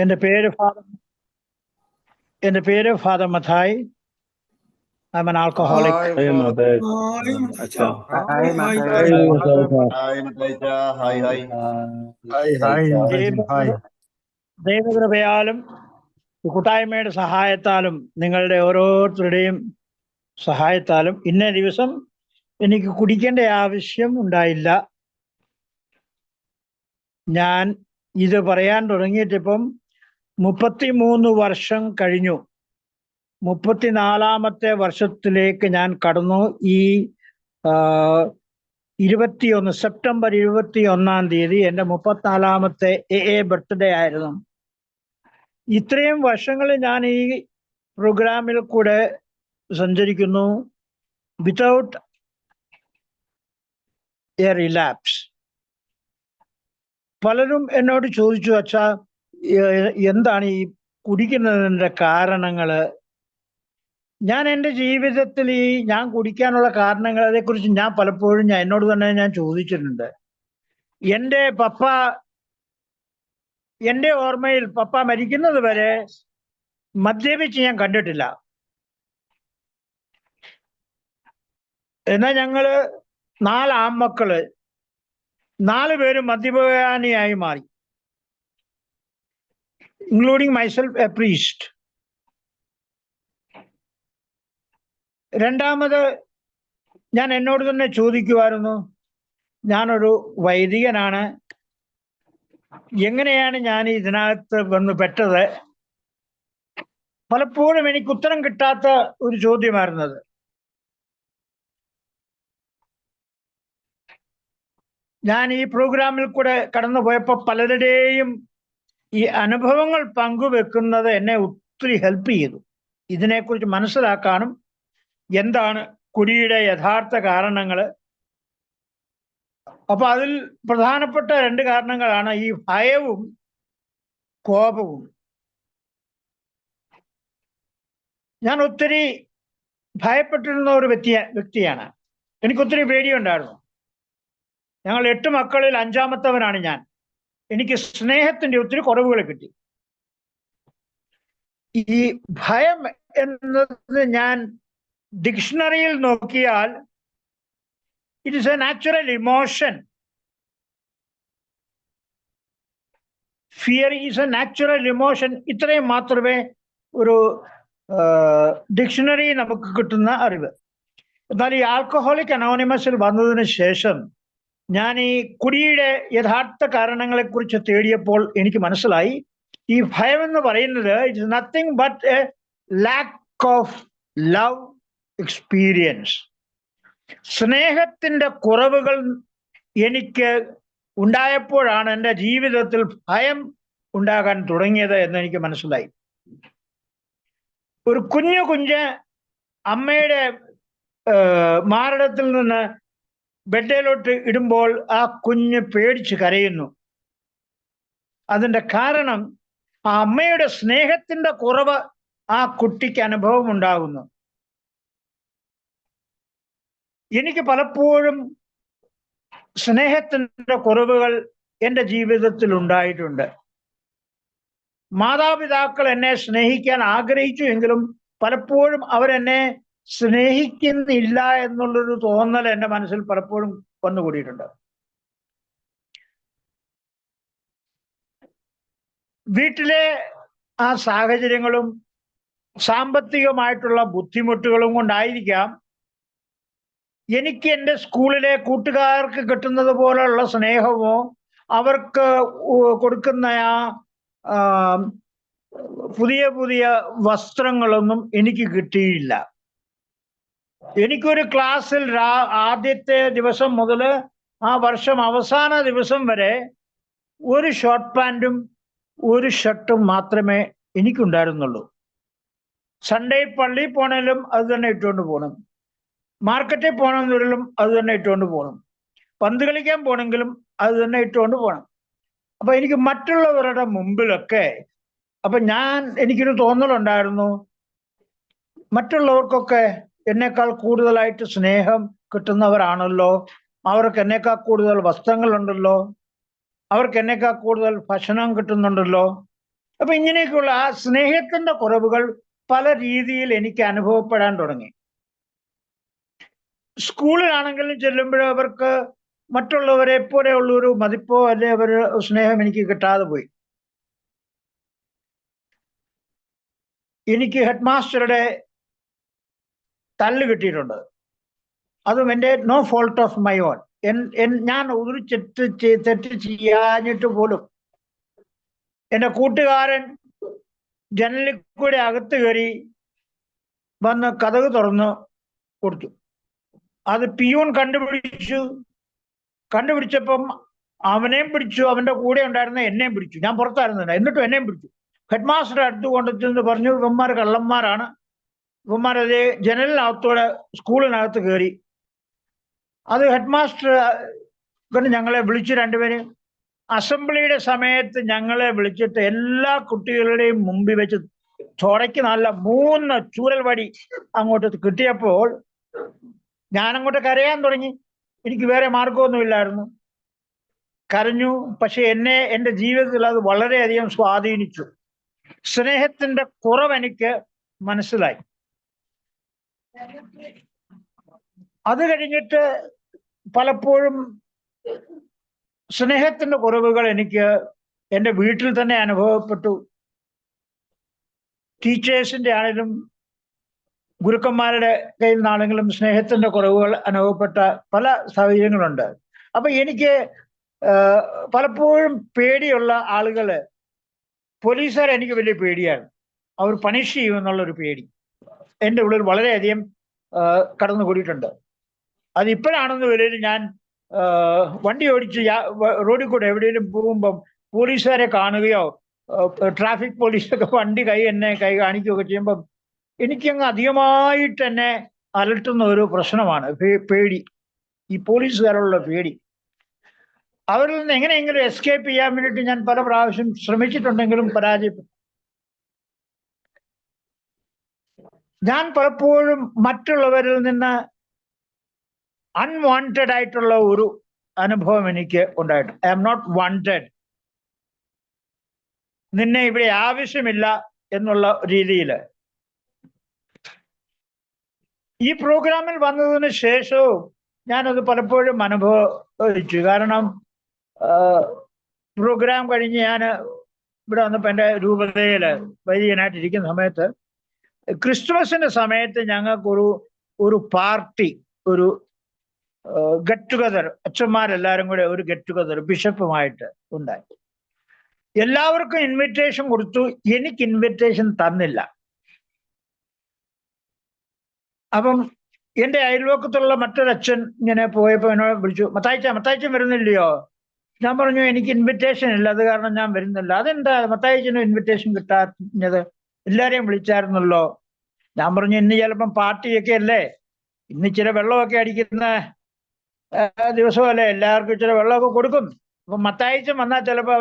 എൻ്റെ പേര് father Mathai. I am an alcoholic. Hi, Mother. Acha. Hi, Hi, Hi. ദൈവകൃപയാലും കൂട്ടായ്മയുടെ സഹായത്താലും നിങ്ങളുടെ ഓരോരുത്തരുടെയും സഹായത്താലും ഇന്നേ ദിവസം എനിക്ക് കുടിക്കേണ്ട ആവശ്യം ഉണ്ടായില്ല. ഞാൻ ഇത് പറയാൻ തുടങ്ങിയിട്ടിപ്പം 33 വർഷം കഴിഞ്ഞു. 34ാമത്തെ വർഷത്തിലേക്ക് ഞാൻ കടന്നു. ഈ 21 സെപ്റ്റംബർ 21-ാം തീയതി എൻ്റെ 34ാമത്തെ ബർത്ത്ഡേ ആയിരുന്നു. ഇത്രയും വർഷങ്ങളിൽ ഞാൻ ഈ പ്രോഗ്രാമിൽ കൂടെ സഞ്ചരിക്കുന്നു വിതൗട്ട് എ റിലാപ്സ്. പലരും എന്നോട് ചോദിച്ചു, അച്ഛാ എന്താണ് ഈ കുടിക്കുന്നതിൻ്റെ കാരണങ്ങൾ? ഞാൻ എൻ്റെ ജീവിതത്തിൽ ഞാൻ കുടിക്കാനുള്ള കാരണങ്ങൾ അതേക്കുറിച്ച് ഞാൻ പലപ്പോഴും എന്നോട് തന്നെ ഞാൻ ചോദിച്ചിട്ടുണ്ട്. എൻ്റെ ഓർമ്മയിൽ പപ്പ മരിക്കുന്നത് വരെ മദ്യപിച്ച് ഞാൻ കണ്ടിട്ടില്ല. എന്നാൽ ഞങ്ങള് 4 ആൺമക്കള് 4 പേരും മദ്യപാനിയായി മാറി, ഇൻക്ലൂഡിങ് മൈസെൽഫ് എ പ്രീസ്റ്റ്. രണ്ടാമത് ഞാൻ എന്നോട് തന്നെ ചോദിക്കുമായിരുന്നു, ഞാനൊരു വൈദികനാണ്, എങ്ങനെയാണ് ഞാൻ ഇതിനകത്ത് വന്ന് പെട്ടത്? പലപ്പോഴും എനിക്ക് ഉത്തരം കിട്ടാത്ത ഒരു ചോദ്യമായിരുന്നത്. ഞാൻ ഈ പ്രോഗ്രാമിൽ കൂടെ കടന്നു പോയപ്പോൾ പലരുടെയും ഈ അനുഭവങ്ങൾ പങ്കുവെക്കുന്നത് എന്നെ ഒത്തിരി ഹെൽപ്പ് ചെയ്തു, ഇതിനെക്കുറിച്ച് മനസ്സിലാക്കാനും എന്താണ് കുടിയുടെ യഥാർത്ഥ കാരണങ്ങൾ. അപ്പൊ അതിൽ പ്രധാനപ്പെട്ട 2 കാരണങ്ങളാണ് ഈ ഭയവും കോപവും. ഞാൻ ഒത്തിരി ഭയപ്പെട്ടിരുന്ന ഒരു വ്യക്തിയാണ്. എനിക്കൊത്തിരി പേടിയുണ്ടായിരുന്നു. ഞങ്ങൾ 8 മക്കളിൽ 5ാമത്തവനാണ് ഞാൻ. എനിക്ക് സ്നേഹത്തിന്റെ ഒത്തിരി കുറവുകൾ കിട്ടി. ഈ ഭയം എന്നത് ഞാൻ ഡിക്ഷണറിയിൽ നോക്കിയാൽ it is A natural emotion. Fear is A natural emotion. ഇത്രയും മാത്രമേ ഒരു ഡിക്ഷണറി നമുക്ക് കിട്ടുന്ന അറിവ്. എന്നാൽ ഈ ആൽക്കഹോളിക് അനോണിമസിൽ വന്നതിന് ശേഷം ഞാൻ ഈ കുടിയുടെ യഥാർത്ഥ കാരണങ്ങളെക്കുറിച്ച് തേടിയപ്പോൾ എനിക്ക് മനസ്സിലായി, ഈ ഭയം എന്ന് പറയുന്നത് it's nothing but A lack of love experience. സ്നേഹത്തിന്റെ കുറവുകൾ എനിക്ക് ഉണ്ടായപ്പോഴാണ് എൻ്റെ ജീവിതത്തിൽ ഭയം ഉണ്ടാകാൻ തുടങ്ങിയത് എന്ന് എനിക്ക് മനസ്സിലായി. ഒരു കുഞ്ഞ് അമ്മയുടെ മാറിടത്തിൽ നിന്ന് ബെഡിലോട്ട് ഇടുമ്പോൾ ആ കുഞ്ഞ് പേടിച്ച് കരയുന്നു. അതിൻ്റെ കാരണം ആ അമ്മയുടെ സ്നേഹത്തിന്റെ കുറവ് ആ കുട്ടിക്ക് അനുഭവം ഉണ്ടാകുന്നു. എനിക്ക് പലപ്പോഴും സ്നേഹത്തിന്റെ കുറവുകൾ എൻ്റെ ജീവിതത്തിൽ ഉണ്ടായിട്ടുണ്ട്. മാതാപിതാക്കൾ എന്നെ സ്നേഹിക്കാൻ ആഗ്രഹിച്ചു എങ്കിലും പലപ്പോഴും അവരെന്നെ സ്നേഹിക്കുന്നില്ല എന്നുള്ളൊരു തോന്നൽ എൻ്റെ മനസ്സിൽ പലപ്പോഴും വന്നുകൂടിയിട്ടുണ്ട്. വീട്ടിലെ ആ സാഹചര്യങ്ങളും സാമ്പത്തികമായിട്ടുള്ള ബുദ്ധിമുട്ടുകളും കൊണ്ടായിരിക്കാം എനിക്ക് എൻ്റെ സ്കൂളിലെ കൂട്ടുകാർക്ക് കിട്ടുന്നത് പോലുള്ള സ്നേഹമോ അവർക്ക് കൊടുക്കുന്ന ആ പുതിയ വസ്ത്രങ്ങളൊന്നും എനിക്ക് കിട്ടിയില്ല. എനിക്കൊരു ക്ലാസ്സിൽ ആദ്യത്തെ ദിവസം മുതൽ ആ വർഷം അവസാന ദിവസം വരെ ഒരു ഷോർട്ട് പാൻറ്റും ഒരു ഷർട്ടും മാത്രമേ എനിക്കുണ്ടായിരുന്നുള്ളൂ. സൺഡേ പള്ളിയിൽ പോണേലും അത് തന്നെ ഇട്ടുകൊണ്ട് പോകണം, മാർക്കറ്റിൽ പോകണമെങ്കിലും അത് തന്നെ ഇട്ടുകൊണ്ട് പോകണം, പന്ത് കളിക്കാൻ പോകണമെങ്കിലും അത് തന്നെ ഇട്ടുകൊണ്ട് പോകണം. അപ്പൊ എനിക്ക് മറ്റുള്ളവരുടെ മുമ്പിലൊക്കെ എനിക്കൊരു തോന്നലുണ്ടായിരുന്നു, മറ്റുള്ളവർക്കൊക്കെ എന്നേക്കാൾ കൂടുതലായിട്ട് സ്നേഹം കിട്ടുന്നവരാണല്ലോ, അവർക്ക് എന്നേക്കാൾ കൂടുതൽ വസ്ത്രങ്ങളുണ്ടല്ലോ, അവർക്ക് എന്നേക്കാൾ കൂടുതൽ ഭക്ഷണം കിട്ടുന്നുണ്ടല്ലോ. അപ്പൊ ഇങ്ങനെയൊക്കെയുള്ള ആ സ്നേഹത്തിന്റെ കുറവുകൾ പല രീതിയിൽ എനിക്ക് അനുഭവപ്പെടാൻ തുടങ്ങി. സ്കൂളിലാണെങ്കിലും ചെല്ലുമ്പോഴും അവർക്ക് മറ്റുള്ളവരെ പോലെയുള്ള ഒരു മതിപ്പോ അല്ലെ ഒരു സ്നേഹം എനിക്ക് കിട്ടാതെ പോയി. എനിക്ക് ഹെഡ് മാസ്റ്ററുടെ തല്ല് കിട്ടിയിട്ടുണ്ട്. അതും എൻ്റെ no fault of my own. ഞാൻ ഒരു തെറ്റ് ചെയ്യാഞ്ഞിട്ട് പോലും എൻ്റെ കൂട്ടുകാരൻ ജനലിൽ കൂടെ അകത്ത് കയറി വന്ന് കതക് തുറന്ന് കൊടുത്തു. അത് പിയൂൺ കണ്ടുപിടിച്ചപ്പം അവനെയും പിടിച്ചു, അവന്റെ കൂടെ ഉണ്ടായിരുന്ന എന്നെയും പിടിച്ചു. ഞാൻ പുറത്തായിരുന്നില്ല, എന്നിട്ടും എന്നെയും പിടിച്ചു. ഹെഡ് മാസ്റ്റർ അടുത്ത് കൊണ്ടെന്ന് പറഞ്ഞു, ഇവന്മാർ കള്ളന്മാരാണ്, ഇവന്മാരത് ജനലിനകത്തൂടെ സ്കൂളിനകത്ത് കയറി. അത് ഹെഡ് മാസ്റ്റർ ഞങ്ങളെ വിളിച്ചു, രണ്ടുപേരും അസംബ്ലിയുടെ സമയത്ത് ഞങ്ങളെ വിളിച്ചിട്ട് എല്ലാ കുട്ടികളുടെയും മുമ്പിൽ വെച്ച് ചോടയ്ക്ക് നല്ല 3 ചൂരൽ വടി അങ്ങോട്ട് കിട്ടിയപ്പോൾ ഞാനങ്ങോട്ട് കരയാൻ തുടങ്ങി. എനിക്ക് വേറെ മാർഗമൊന്നുമില്ലായിരുന്നു. കരഞ്ഞു. പക്ഷെ എൻ്റെ ജീവിതത്തിൽ അത് വളരെയധികം സ്വാധീനിച്ചു. സ്നേഹത്തിന്റെ കുറവ് എനിക്ക് മനസ്സിലായി. അത് കഴിഞ്ഞിട്ട് പലപ്പോഴും സ്നേഹത്തിന്റെ കുറവുകൾ എനിക്ക് എൻ്റെ വീട്ടിൽ തന്നെ അനുഭവപ്പെട്ടു. ടീച്ചേഴ്സിന്റെ ആണെങ്കിലും ഗുരുക്കന്മാരുടെ കയ്യിൽ നിന്നാണെങ്കിലും സ്നേഹത്തിന്റെ കുറവുകൾ അനുഭവപ്പെട്ട പല സാഹചര്യങ്ങളുണ്ട്. അപ്പൊ എനിക്ക് പലപ്പോഴും പേടിയുള്ള ആളുകള്, പോലീസുകാർ എനിക്ക് വലിയ പേടിയാണ്. അവർ പണിഷ് ചെയ്യുമെന്നുള്ളൊരു പേടി എൻ്റെ ഉള്ളിൽ വളരെയധികം കടന്നുകൂടിയിട്ടുണ്ട്. അതിപ്പോഴാണെന്ന് വരികയിൽ ഞാൻ വണ്ടി ഓടിച്ച് റോഡിൽ കൂടെ എവിടെയെങ്കിലും പോകുമ്പം പോലീസുകാരെ കാണുകയോ ട്രാഫിക് പോലീസൊക്കെ വണ്ടി എന്നെ കൈ കാണിക്കുകയൊക്കെ ചെയ്യുമ്പം എനിക്കങ്ങ് അധികമായിട്ട് എന്നെ അലട്ടുന്ന ഒരു പ്രശ്നമാണ് പേടി. ഈ പോലീസുകാരുള്ള പേടി. അവരിൽ നിന്ന് എങ്ങനെയെങ്കിലും എസ്കേപ്പ് ചെയ്യാൻ വേണ്ടിയിട്ട് ഞാൻ പല പ്രാവശ്യം ശ്രമിച്ചിട്ടുണ്ടെങ്കിലും പരാജയപ്പെട്ടു. ഞാൻ പലപ്പോഴും മറ്റുള്ളവരിൽ നിന്ന് അൺവാണ്ടഡ് ആയിട്ടുള്ള ഒരു അനുഭവം എനിക്ക് ഉണ്ടായിട്ടുണ്ട്. ഐ ആം നോട്ട് വാണ്ടഡ്, നിന്നെ ഇവിടെ ആവശ്യമില്ല എന്നുള്ള രീതിയിൽ. ഈ പ്രോഗ്രാമിൽ വന്നതിന് ശേഷവും ഞാനത് പലപ്പോഴും അനുഭവിച്ചു. കാരണം പ്രോഗ്രാം കഴിഞ്ഞ് ഞാൻ ഇവിടെ വന്നപ്പോൾ എൻ്റെ രൂപതയിൽ വൈദികനായിട്ടിരിക്കുന്ന സമയത്ത് ക്രിസ്തുമസിന്റെ സമയത്ത് ഞങ്ങൾക്കൊരു പാർട്ടി, ഒരു ഗെറ്റ് ടുഗദർ, അച്ഛന്മാരെല്ലാവരും കൂടെ ഒരു ഗെറ്റ് ടുഗദർ ബിഷപ്പുമായിട്ട് ഉണ്ടായി. എല്ലാവർക്കും ഇൻവിറ്റേഷൻ കൊടുത്തു, എനിക്ക് ഇൻവിറ്റേഷൻ തന്നില്ല. അപ്പം എൻ്റെ അയൽവക്കത്തുള്ള മറ്റൊരച്ഛൻ ഇങ്ങനെ പോയപ്പോൾ എന്നോട് വിളിച്ചു, മത്തായിച്ചൻ വരുന്നില്ലയോ? ഞാൻ പറഞ്ഞു, എനിക്ക് ഇൻവിറ്റേഷൻ ഇല്ല, അത് കാരണം ഞാൻ വരുന്നില്ല. അതെന്താ മത്തായിച്ചന് ഇൻവിറ്റേഷൻ കിട്ടാഞ്ഞത്? എല്ലാരെയും വിളിച്ചായിരുന്നല്ലോ. ഞാൻ പറഞ്ഞു, ഇന്ന് ചിലപ്പം പാർട്ടിയൊക്കെ അല്ലേ, ഇന്ന് ഇച്ചിരി വെള്ളമൊക്കെ അടിക്കുന്ന ദിവസമല്ലേ, എല്ലാവർക്കും ഇച്ചിരി വെള്ളമൊക്കെ കൊടുക്കും. അപ്പൊ മത്തായിച്ചൻ വന്നാൽ ചിലപ്പോൾ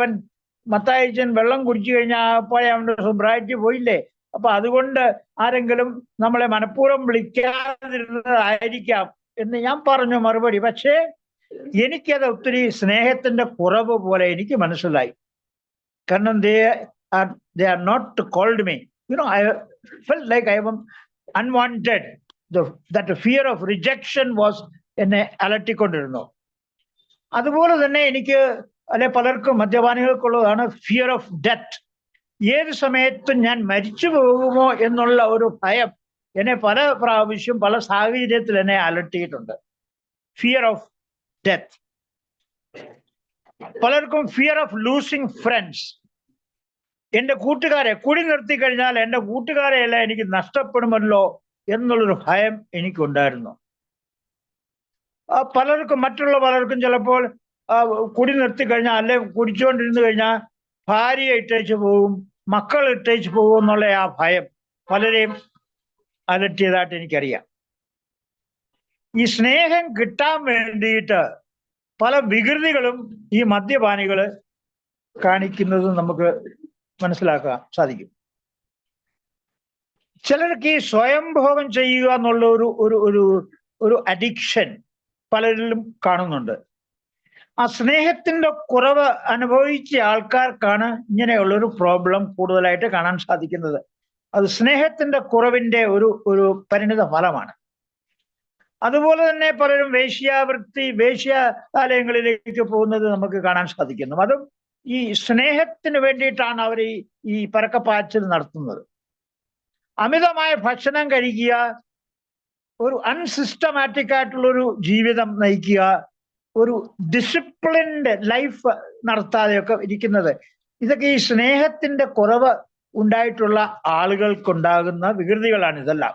മത്തായിച്ചൻ വെള്ളം കുടിച്ചു കഴിഞ്ഞാൽ അപ്പോൾ അവൻ്റെ സൊബ്രായിറ്റി പോയില്ലേ, അപ്പൊ അതുകൊണ്ട് ആരെങ്കിലും നമ്മളെ മനഃപൂർവ്വം വിളിക്കാതിരുന്നതായിരിക്കാം എന്ന് ഞാൻ പറഞ്ഞു മറുപടി. പക്ഷേ എനിക്കത് ഒത്തിരി സ്നേഹത്തിന്റെ കുറവ് പോലെ എനിക്ക് മനസ്സിലായി. കാരണം they are not called me. I felt like I am unwanted. That fear of rejection was എന്നെ അലട്ടിക്കൊണ്ടിരുന്നു. അതുപോലെ തന്നെ എനിക്ക് പലർക്കും മദ്യപാനികൾക്കുള്ളതാണ് ഫിയർ ഓഫ് ഡെത്ത്. ഏത് സമയത്തും ഞാൻ മരിച്ചു പോകുമോ എന്നുള്ള ഒരു ഭയം എന്നെ പല പ്രാവശ്യം പല സാഹചര്യത്തിൽ എന്നെ അലട്ടിയിട്ടുണ്ട്. Fear of death. പലർക്കും ഫിയർ ഓഫ് ലൂസിങ് ഫ്രണ്ട്സ്. എൻ്റെ കൂട്ടുകാരെ കുടി നിർത്തി കഴിഞ്ഞാൽ എൻ്റെ കൂട്ടുകാരെയെല്ലാം എനിക്ക് നഷ്ടപ്പെടുമല്ലോ എന്നുള്ളൊരു ഭയം എനിക്കുണ്ടായിരുന്നു. മറ്റുള്ള പലർക്കും ചിലപ്പോൾ കുടി നിർത്തി കഴിഞ്ഞാൽ അല്ലെ കുടിച്ചുകൊണ്ടിരുന്നു കഴിഞ്ഞാൽ ഭാര്യയെ ഇട്ടേച്ച് പോകും, മക്കൾ ഇട്ടേച്ച് പോകും എന്നുള്ള ആ ഭയം പലരെയും അലട്ടിയതായിട്ട് എനിക്കറിയാം. ഈ സ്നേഹം കിട്ടാൻ വേണ്ടിയിട്ട് പല വികൃതികളും ഈ മദ്യപാനികള് കാണിക്കുന്നത് നമുക്ക് മനസ്സിലാക്കാൻ സാധിക്കും. ചിലർക്ക് ഈ സ്വയംഭോഗം ചെയ്യുക എന്നുള്ള ഒരു അഡിക്ഷൻ പലരിലും കാണുന്നുണ്ട്. ആ സ്നേഹത്തിന്റെ കുറവ് അനുഭവിച്ച ആൾക്കാർക്കാണ് ഇങ്ങനെയുള്ളൊരു പ്രോബ്ലം കൂടുതലായിട്ട് കാണാൻ സാധിക്കുന്നത്. അത് സ്നേഹത്തിന്റെ കുറവിന്റെ ഒരു പരിണിത ഫലമാണ്. അതുപോലെ തന്നെ പലരും വേശ്യാലയങ്ങളിലേക്ക് പോകുന്നത് നമുക്ക് കാണാൻ സാധിക്കുന്നു. അതും ഈ സ്നേഹത്തിന് വേണ്ടിയിട്ടാണ് അവർ ഈ പരക്കപ്പാച്ചിൽ നടത്തുന്നത്. അമിതമായ ഭക്ഷണം കഴിക്കുക, ഒരു അൺസിസ്റ്റമാറ്റിക് ആയിട്ടുള്ളൊരു ജീവിതം നയിക്കുക, ഒരു ഡിസിപ്ലിൻഡ് ലൈഫ് നടത്താതെയൊക്കെ ഇരിക്കുന്നത്, ഇതൊക്കെ ഈ സ്നേഹത്തിന്റെ കുറവ് ഉണ്ടായിട്ടുള്ള ആളുകൾക്കുണ്ടാകുന്ന വികൃതികളാണ് ഇതെല്ലാം.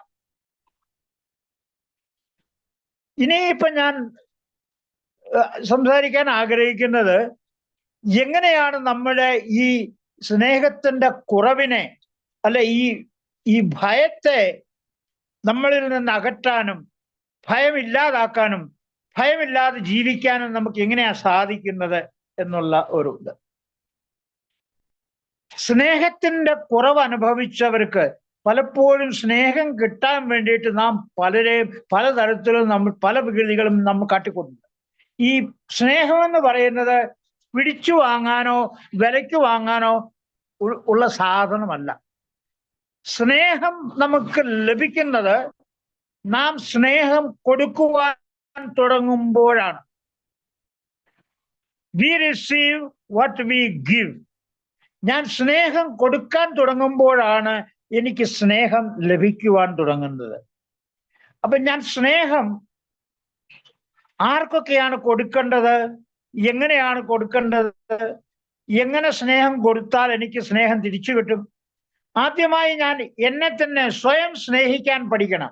ഇനിയിപ്പൊ ഞാൻ സംസാരിക്കാൻ ആഗ്രഹിക്കുന്നത് എങ്ങനെയാണ് നമ്മുടെ ഈ സ്നേഹത്തിന്റെ കുറവിനെ, അല്ലെ ഈ ഭയത്തെ നമ്മളിൽ നിന്ന് അകറ്റാനും ഭയമില്ലാതാക്കാനും ഭയമില്ലാതെ ജീവിക്കാനും നമുക്ക് എങ്ങനെയാ സാധിക്കുന്നത് എന്നുള്ള ഒരു ഇത്. സ്നേഹത്തിന്റെ കുറവ് അനുഭവിച്ചവർക്ക് പലപ്പോഴും സ്നേഹം കിട്ടാൻ വേണ്ടിയിട്ട് നാം പലരെയും പലതരത്തിലും നമ്മൾ പല വികൃതികളും നമ്മൾ കാട്ടിക്കൊടുക്കും. ഈ സ്നേഹം എന്ന് പറയുന്നത് പിടിച്ചു വാങ്ങാനോ വിലയ്ക്ക് വാങ്ങാനോ ഉള്ള സാധനമല്ല. സ്നേഹം നമുക്ക് ലഭിക്കുന്നത് നാം സ്നേഹം കൊടുക്കുവാൻ തുടങ്ങുമ്പോഴാണ്. We receive what we give. ഞാൻ സ്നേഹം കൊടുക്കാൻ തുടങ്ങുമ്പോഴാണ് എനിക്ക് സ്നേഹം ലഭിക്കുവാൻ തുടങ്ങുന്നത്. അപ്പൊ ഞാൻ സ്നേഹം ആർക്കൊക്കെയാണ് കൊടുക്കേണ്ടത്, എങ്ങനെയാണ് കൊടുക്കേണ്ടത്, എങ്ങനെ സ്നേഹം കൊടുത്താൽ എനിക്ക് സ്നേഹം തിരിച്ചു കിട്ടും? ആദ്യമായി ഞാൻ എന്നെ തന്നെ സ്വയം സ്നേഹിക്കാൻ പഠിക്കണം.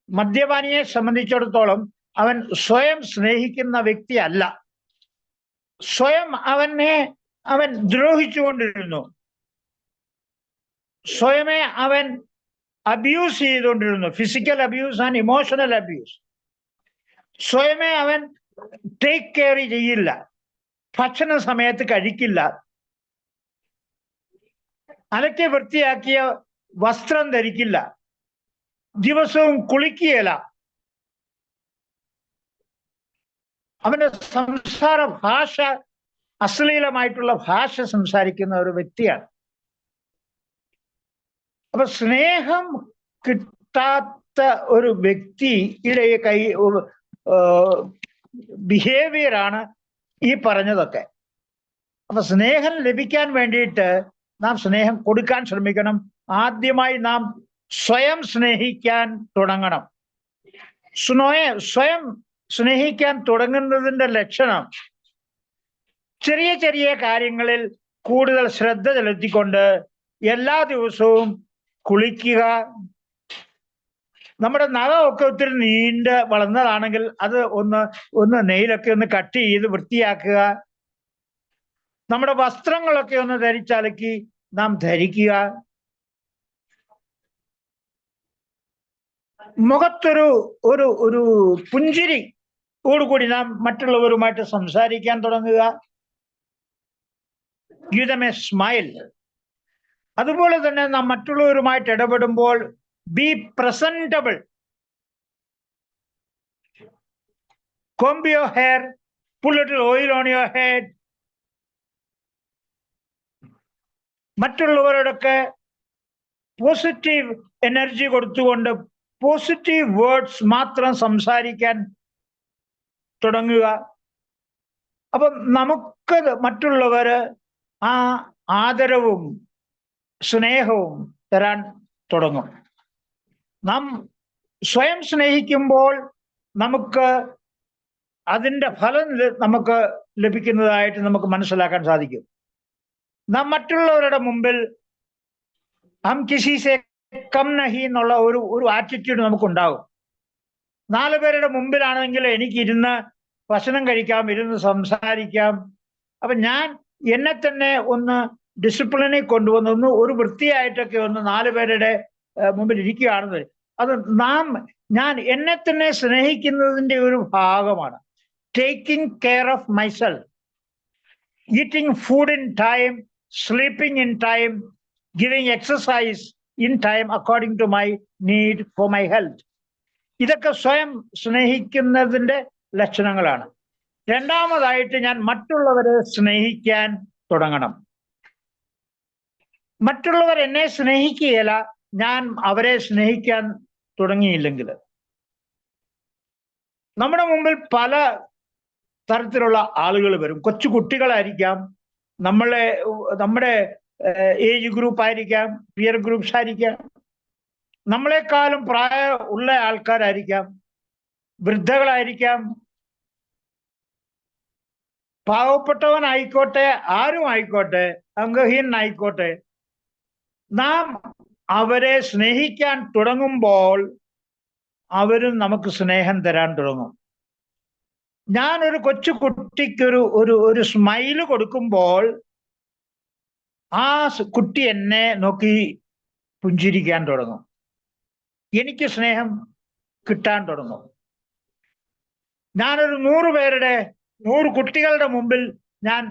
മദ്യപാനിയെ സംബന്ധിച്ചിടത്തോളം അവൻ സ്വയം സ്നേഹിക്കുന്ന വ്യക്തിയല്ല. സ്വയം അവൻ ദ്രോഹിച്ചുകൊണ്ടിരുന്നു, സ്വയമേ അവൻ അബ്യൂസ് ചെയ്തുകൊണ്ടിരുന്നു, physical abuse and emotional abuse. സ്വയമേ അവൻ ടേക്ക് കെയർ ചെയ്യില്ല, ഭക്ഷണ സമയത്ത് കഴിക്കില്ല, അലക്കി വൃത്തിയാക്കിയ വസ്ത്രം ധരിക്കില്ല, ദിവസവും കുളിക്കുകയില്ല. അവന്റെ സംസാര ഭാഷ അശ്ലീലമായിട്ടുള്ള ഭാഷ സംസാരിക്കുന്ന ഒരു വ്യക്തിയാണ്. അപ്പൊ സ്നേഹം കിട്ടാത്ത ഒരു വ്യക്തിയുടെ ബിഹേവിയറാണ് ഈ പറഞ്ഞതൊക്കെ. അപ്പൊ സ്നേഹം ലഭിക്കാൻ വേണ്ടിയിട്ട് നാം സ്നേഹം കൊടുക്കാൻ ശ്രമിക്കണം. ആദ്യമായി നാം സ്വയം സ്നേഹിക്കാൻ തുടങ്ങണം. സ്വയം സ്നേഹിക്കാൻ തുടങ്ങുന്നതിന്റെ ലക്ഷണം ചെറിയ ചെറിയ കാര്യങ്ങളിൽ കൂടുതൽ ശ്രദ്ധ ചെലുത്തിക്കൊണ്ട് എല്ലാ ദിവസവും കുളിക്കുക. നമ്മുടെ നഖമൊക്കെ ഒത്തിരി നീണ്ട് വളർന്നതാണെങ്കിൽ അത് ഒന്ന് നെയിലൊക്കെ ഒന്ന് കട്ട് ചെയ്ത് വൃത്തിയാക്കുക. നമ്മുടെ വസ്ത്രങ്ങളൊക്കെ ഒന്ന് ധരിച്ചലക്കി നാം ധരിക്കുക. മുഖത്തൊരു ഒരു പുഞ്ചിരി ഓടുകൂടി നാം മറ്റുള്ളവരുമായിട്ട് സംസാരിക്കാൻ തുടങ്ങുക. Give them a smile. അതുപോലെ തന്നെ നാം മറ്റുള്ളവരുമായിട്ട് ഇടപെടുമ്പോൾ be presentable. comb your hair, put a little oil on your head. മറ്റുള്ളവരോടൊക്കെ പോസിറ്റീവ് എനർജി കൊടുത്തുകൊണ്ട് പോസിറ്റീവ് വേർഡ്സ് മാത്രം സംസാരിക്കാൻ തുടങ്ങുക. അപ്പം നമുക്ക് മറ്റുള്ളവര് ആ ആദരവും സ്നേഹവും തരാൻ തുടങ്ങും. നാം സ്വയം സ്നേഹിക്കുമ്പോൾ നമുക്ക് അതിൻ്റെ ഫലം നമുക്ക് ലഭിക്കുന്നതായിട്ട് നമുക്ക് മനസ്സിലാക്കാൻ സാധിക്കും. നാം മറ്റുള്ളവരുടെ മുമ്പിൽ ഹം കിസി സേ കം നഹി എന്നുള്ള ഒരു ആറ്റിറ്റ്യൂഡ് നമുക്കുണ്ടാകും. 4 പേരുടെ മുമ്പിലാണെങ്കിൽ എനിക്ക് ഇരുന്ന് ഭക്ഷണം കഴിക്കാം, ഇരുന്ന് സംസാരിക്കാം. അപ്പൊ ഞാൻ എന്നെ തന്നെ ഒന്ന് ഡിസിപ്ലിനിൽ കൊണ്ടുവന്ന് ഒരു വൃത്തിയായിട്ടൊക്കെ 4 പേരുടെ മുമ്പിൽ ഇരിക്കുകയാണെന്ന് അത് ഞാൻ എന്നെ തന്നെ സ്നേഹിക്കുന്നതിന്റെ ഒരു ഭാഗമാണ്. Taking care of myself, eating food in time, sleeping in time, giving exercise in time according to my need for my health. ഇതൊക്കെ സ്വയം സ്നേഹിക്കുന്നതിന്റെ ലക്ഷണങ്ങളാണ്. രണ്ടാമതായിട്ട് ഞാൻ മറ്റുള്ളവരെ സ്നേഹിക്കാൻ തുടങ്ങണം. മറ്റുള്ളവർ എന്നെ സ്നേഹിക്കുകയില്ല, ഞാൻ അവരെ സ്നേഹിക്കാൻ തുടങ്ങിയില്ലെങ്കിൽ. നമ്മുടെ മുമ്പിൽ പല തരത്തിലുള്ള ആളുകൾ വരും. കൊച്ചു കുട്ടികളായിരിക്കാം, നമ്മുടെ ഏജ് ഗ്രൂപ്പ് ആയിരിക്കാം, പിയർ ഗ്രൂപ്പ്സ് ആയിരിക്കാം, നമ്മളെക്കാളും പ്രായം ഉള്ള ആൾക്കാരായിരിക്കാം, വൃദ്ധകളായിരിക്കാം, പാവപ്പെട്ടവനായിക്കോട്ടെ, ആരും ആയിക്കോട്ടെ, അംഗഹീനായിക്കോട്ടെ, നാം അവരെ സ്നേഹിക്കാൻ തുടങ്ങുമ്പോൾ അവരും നമുക്ക് സ്നേഹം തരാൻ തുടങ്ങും. ഞാനൊരു കൊച്ചു കുട്ടിക്കൊരു ഒരു സ്മൈല് കൊടുക്കുമ്പോൾ ആ കുട്ടി എന്നെ നോക്കി പുഞ്ചിരിക്കാൻ തുടങ്ങും, എനിക്ക് സ്നേഹം കിട്ടാൻ തുടങ്ങും. ഞാനൊരു 100 കുട്ടികളുടെ മുമ്പിൽ ഞാൻ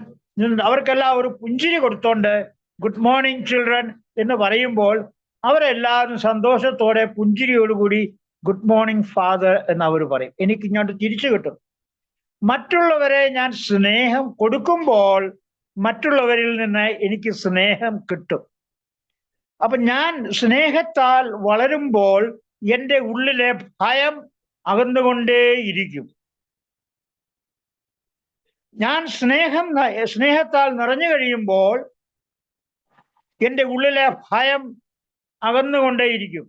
അവർക്കെല്ലാം ഒരു പുഞ്ചിരി കൊടുത്തോണ്ട് ഗുഡ് മോർണിംഗ് ചിൽഡ്രൻ എന്ന് പറയുമ്പോൾ അവരെല്ലാവരും സന്തോഷത്തോടെ പുഞ്ചിരിയോടുകൂടി ഗുഡ് മോർണിംഗ് ഫാദർ എന്ന് അവർ പറയും. എനിക്ക് ഇങ്ങോട്ട് തിരിച്ചു കിട്ടും. മറ്റുള്ളവരെ ഞാൻ സ്നേഹം കൊടുക്കുമ്പോൾ മറ്റുള്ളവരിൽ നിന്ന് എനിക്ക് സ്നേഹം കിട്ടും. അപ്പൊ ഞാൻ സ്നേഹത്താൽ വളരുമ്പോൾ എൻ്റെ ഉള്ളിലെ ഭയം അകന്നുകൊണ്ടേയിരിക്കും. ഞാൻ സ്നേഹത്താൽ നിറഞ്ഞു കഴിയുമ്പോൾ എൻ്റെ ഉള്ളിലെ ഭയം അകന്നുകൊണ്ടേയിരിക്കും.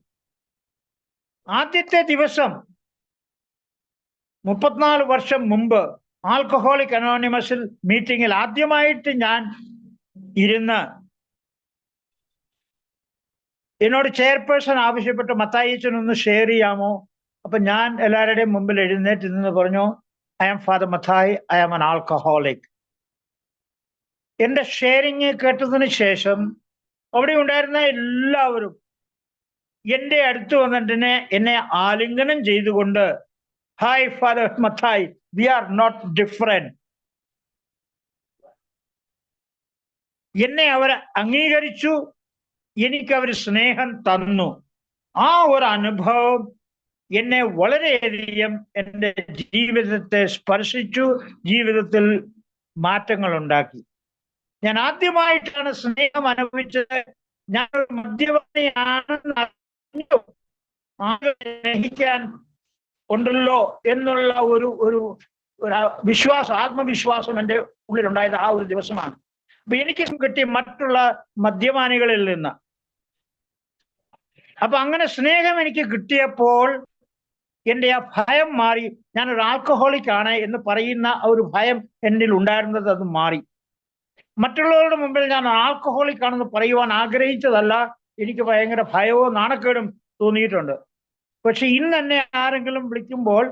ആദ്യത്തെ ദിവസം 34 വർഷം മുമ്പ് ആൽക്കഹോളിക് അനോണിമസിൽ മീറ്റിങ്ങിൽ ആദ്യമായിട്ട് ഞാൻ ഇരുന്ന് എന്നോട് ചെയർപേഴ്സൺ ആവശ്യപ്പെട്ട് മത്തായിച്ചൻ ഒന്ന് ഷെയർ ചെയ്യാമോ? അപ്പൊ ഞാൻ എല്ലാവരുടെയും മുമ്പിൽ എഴുന്നേറ്റ് നിന്ന് പറഞ്ഞു, I am father Mathai, I am an alcoholic. എന്റെ ഷെയറിങ് കേട്ടതിന് ശേഷം അവിടെ ഉണ്ടായിരുന്ന എല്ലാവരും എന്റെ അടുത്ത് വന്നിട്ട് എന്നെ ആലിംഗനം ചെയ്തുകൊണ്ട്, hi father Mathai, we are not different. എന്നെ അവർ അംഗീകരിച്ചു, എനിക്ക് അവർ സ്നേഹം തന്നു. ആ ഒരു അനുഭവം എന്നെ വളരെയധികം എൻ്റെ ജീവിതത്തെ സ്പർശിച്ചു, ജീവിതത്തിൽ മാറ്റങ്ങൾ ഉണ്ടാക്കി. ഞാൻ ആദ്യമായിട്ടാണ് സ്നേഹം അനുഭവിച്ചത്. ഞാൻ ഒരു മദ്യപാനിയാണെന്ന് അറിഞ്ഞു, സ്നേഹിക്കാൻ ഉണ്ടല്ലോ എന്നുള്ള ഒരു വിശ്വാസം, ആത്മവിശ്വാസം എൻ്റെ ഉള്ളിലുണ്ടായത് ആ ഒരു ദിവസമാണ്. അപ്പൊ എനിക്ക് കിട്ടി മറ്റുള്ള മദ്യപാനികളിൽ നിന്ന്. അപ്പൊ അങ്ങനെ സ്നേഹം എനിക്ക് കിട്ടിയപ്പോൾ എൻ്റെ ആ ഭയം മാറി. ഞാനൊരു ആൽക്കഹോളിക് ആണ് എന്ന് പറയുന്ന ഒരു ഭയം എന്നിൽ ഉണ്ടായിരുന്നത് അത് മാറി. മറ്റുള്ളവരുടെ മുമ്പിൽ ഞാൻ ആൽക്കഹോളിക് ആണെന്ന് പറയുവാൻ ആഗ്രഹിച്ചതല്ല, എനിക്ക് ഭയങ്കര ഭയവും നാണക്കേടും തോന്നിയിട്ടുണ്ട്. പക്ഷെ ഇന്ന് എന്നെ ആരെങ്കിലും വിളിക്കുമ്പോൾ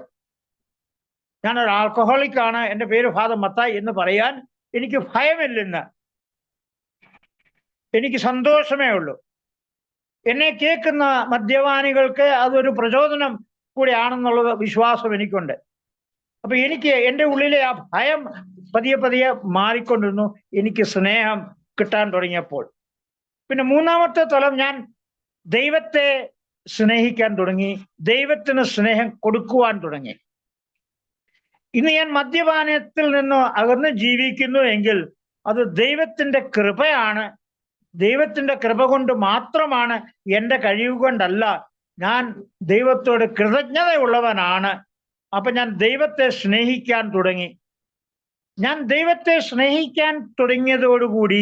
ഞാനൊരു ആൽക്കഹോളിക് ആണ്, എൻ്റെ പേര് ഫാദർ മത്തായി എന്ന് പറയാൻ എനിക്ക് ഭയമില്ലെന്ന്, എനിക്ക് സന്തോഷമേ ഉള്ളൂ. എന്നെ കേൾക്കുന്ന മദ്യപാനികൾക്ക് അതൊരു പ്രചോദനം കൂടെയാണെന്നുള്ള വിശ്വാസം എനിക്കുണ്ട്. അപ്പൊ എനിക്ക് എൻ്റെ ഉള്ളിലെ ആ ഭയം പതിയെ മാറിക്കൊണ്ടിരുന്നു, എനിക്ക് സ്നേഹം കിട്ടാൻ തുടങ്ങിയപ്പോൾ. പിന്നെ മൂന്നാമത്തെ തലം, ഞാൻ ദൈവത്തെ സ്നേഹിക്കാൻ തുടങ്ങി, ദൈവത്തിന് സ്നേഹം കൊടുക്കുവാൻ തുടങ്ങി. ഇന്ന് ഞാൻ മദ്യപാനത്തിൽ നിന്ന് അകന്ന് ജീവിക്കുന്നു എങ്കിൽ അത് ദൈവത്തിന്റെ കൃപയാണ്. ദൈവത്തിന്റെ കൃപ കൊണ്ട് മാത്രമാണ്, എൻ്റെ കഴിവ് കൊണ്ടല്ല. ഞാൻ ദൈവത്തോട് കൃതജ്ഞതയുള്ളവനാണ്. അപ്പൊ ഞാൻ ദൈവത്തെ സ്നേഹിക്കാൻ തുടങ്ങി. ഞാൻ ദൈവത്തെ സ്നേഹിക്കാൻ തുടങ്ങിയതോടുകൂടി